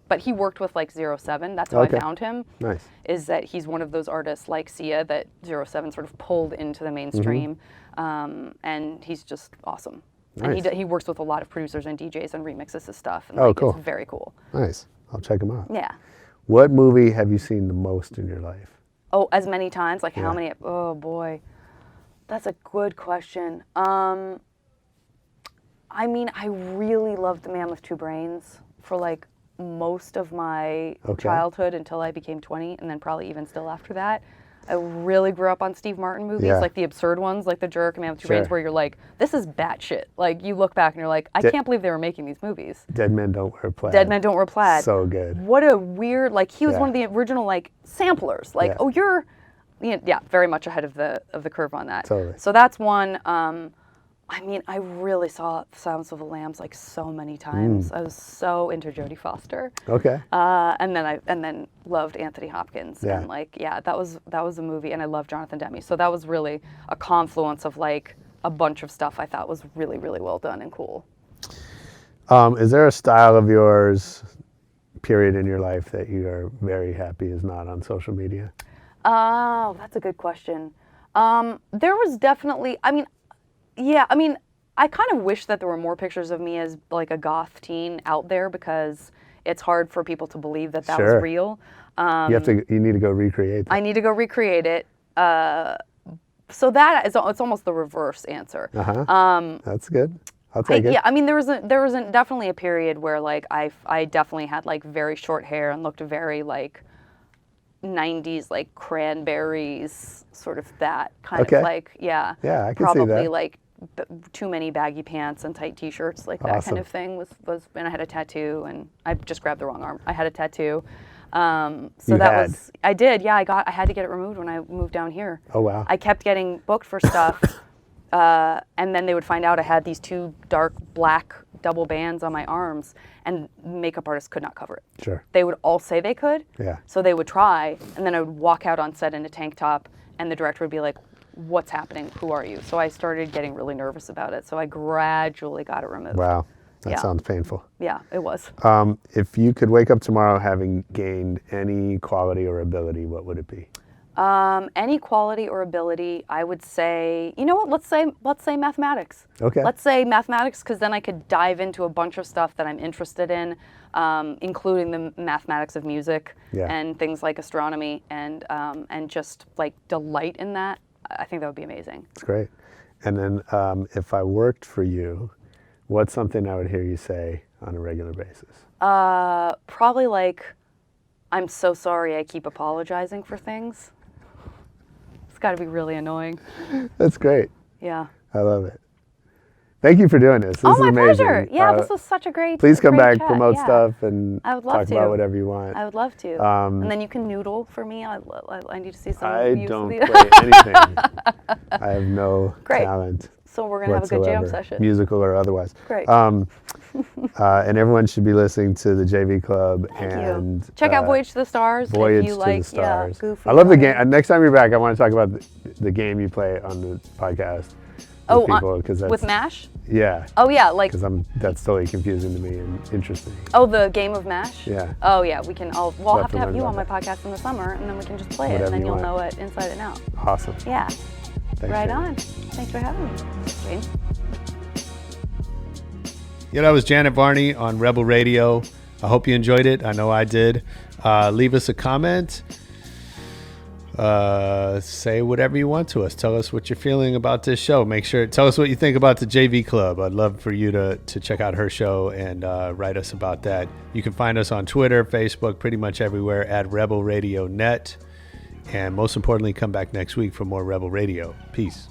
But he worked with like 07. That's how Okay. I found him. Nice. Is that he's one of those artists like Sia that 07 sort of pulled into the mainstream, and he's just awesome. Nice. And he works with a lot of producers and DJs and remixes his stuff. And Oh, like, cool. It's very cool. Nice. I'll check them out. Yeah. What movie have you seen the most in your life? Oh, as many times? Like Yeah. how many? Oh boy. That's a good question. I mean, I really loved The Man with Two Brains for like most of my childhood until I became 20, and then probably even still after that. I really grew up on Steve Martin movies, like the absurd ones, like The Jerk, Man with Two Brains, where you're like, this is batshit. Like, you look back and you're like, I can't believe they were making these movies. Dead Men Don't Wear Plaid. Dead Men Don't Wear Plaid. So good. What a weird, like, he was one of the original, like, samplers. Like, oh, you're, very much ahead of the curve on that. Totally. So that's one. I mean, I really saw Silence of the Lambs like so many times. I was so into Jodie Foster. Okay. And then loved Anthony Hopkins. Yeah. And like, that was a movie, and I loved Jonathan Demme. So that was really a confluence of like a bunch of stuff I thought was really, really well done and cool. Is there a style of yours, period, in your life that you are very happy is not on social media? Oh, that's a good question. There was definitely, I kind of wish that there were more pictures of me as like a goth teen out there, because it's hard for people to believe that was real. You need to go recreate that. I need to go recreate it. So that is, it's almost the reverse answer. That's good. I'll take it. Yeah, I mean, there was definitely a period where like I definitely had like very short hair and looked very like 90s, like Cranberries, sort of that kind of like, I can probably see that. Like too many baggy pants and tight t-shirts, like that kind of thing was, and I had a tattoo, and I just grabbed the wrong arm. I had a tattoo. I did. Yeah, I had to get it removed when I moved down here. Oh, wow. I kept getting booked for stuff. And then they would find out I had these two dark black double bands on my arms, and makeup artists could not cover it. Sure. They would all say they could. Yeah. So they would try, and then I would walk out on set in a tank top, and the director would be like, what's happening? Who are you? So I started getting really nervous about it. So I gradually got it removed. Wow. That sounds painful. Yeah, it was. If you could wake up tomorrow having gained any quality or ability, what would it be? Any quality or ability, I would say, you know what, let's say mathematics. Okay. Let's say mathematics, because then I could dive into a bunch of stuff that I'm interested in, including the mathematics of music and things like astronomy, and just like delight in that. I think that would be amazing. That's great. And then if I worked for you, what's something I would hear you say on a regular basis? Probably like, I'm so sorry I keep apologizing for things. It's got to be really annoying. That's great. Yeah. I love it. Thank you for doing this. This is my amazing. Pleasure. Yeah, this was such a great Please come back, chat. promote stuff, and I would love talk about whatever you want. I would love to. And then you can noodle for me. I need to see some I use don't of play anything. I have no talent. So we're going to have a good jam session. Musical or otherwise. Great. And everyone should be listening to the JV Club. Thank and you. Check out Voyage to the Stars. Voyage if you to like, the Stars. Goofy. I love the game. Next time you're back, I want to talk about the game you play on the podcast. With MASH? Yeah. Oh yeah, like because that's totally confusing to me and interesting. Oh, the game of MASH? Yeah. Oh yeah, we can. I'll have to have you on my podcast in the summer, and then we can just play it, and then you'll know it inside and out. Awesome. Yeah. Thanks, right Jane. on. Thanks for having me, James. Yeah, that was Janet Varney on Rebel Radio. I hope you enjoyed it. I know I did. Leave us a comment. Say whatever you want to us. Tell us what you're feeling about this show. Tell us what you think about the JV Club. I'd love for you to check out her show and write us about that. You can find us on Twitter, Facebook, pretty much everywhere at Rebel Radio Net. And most importantly, come back next week for more Rebel Radio. Peace.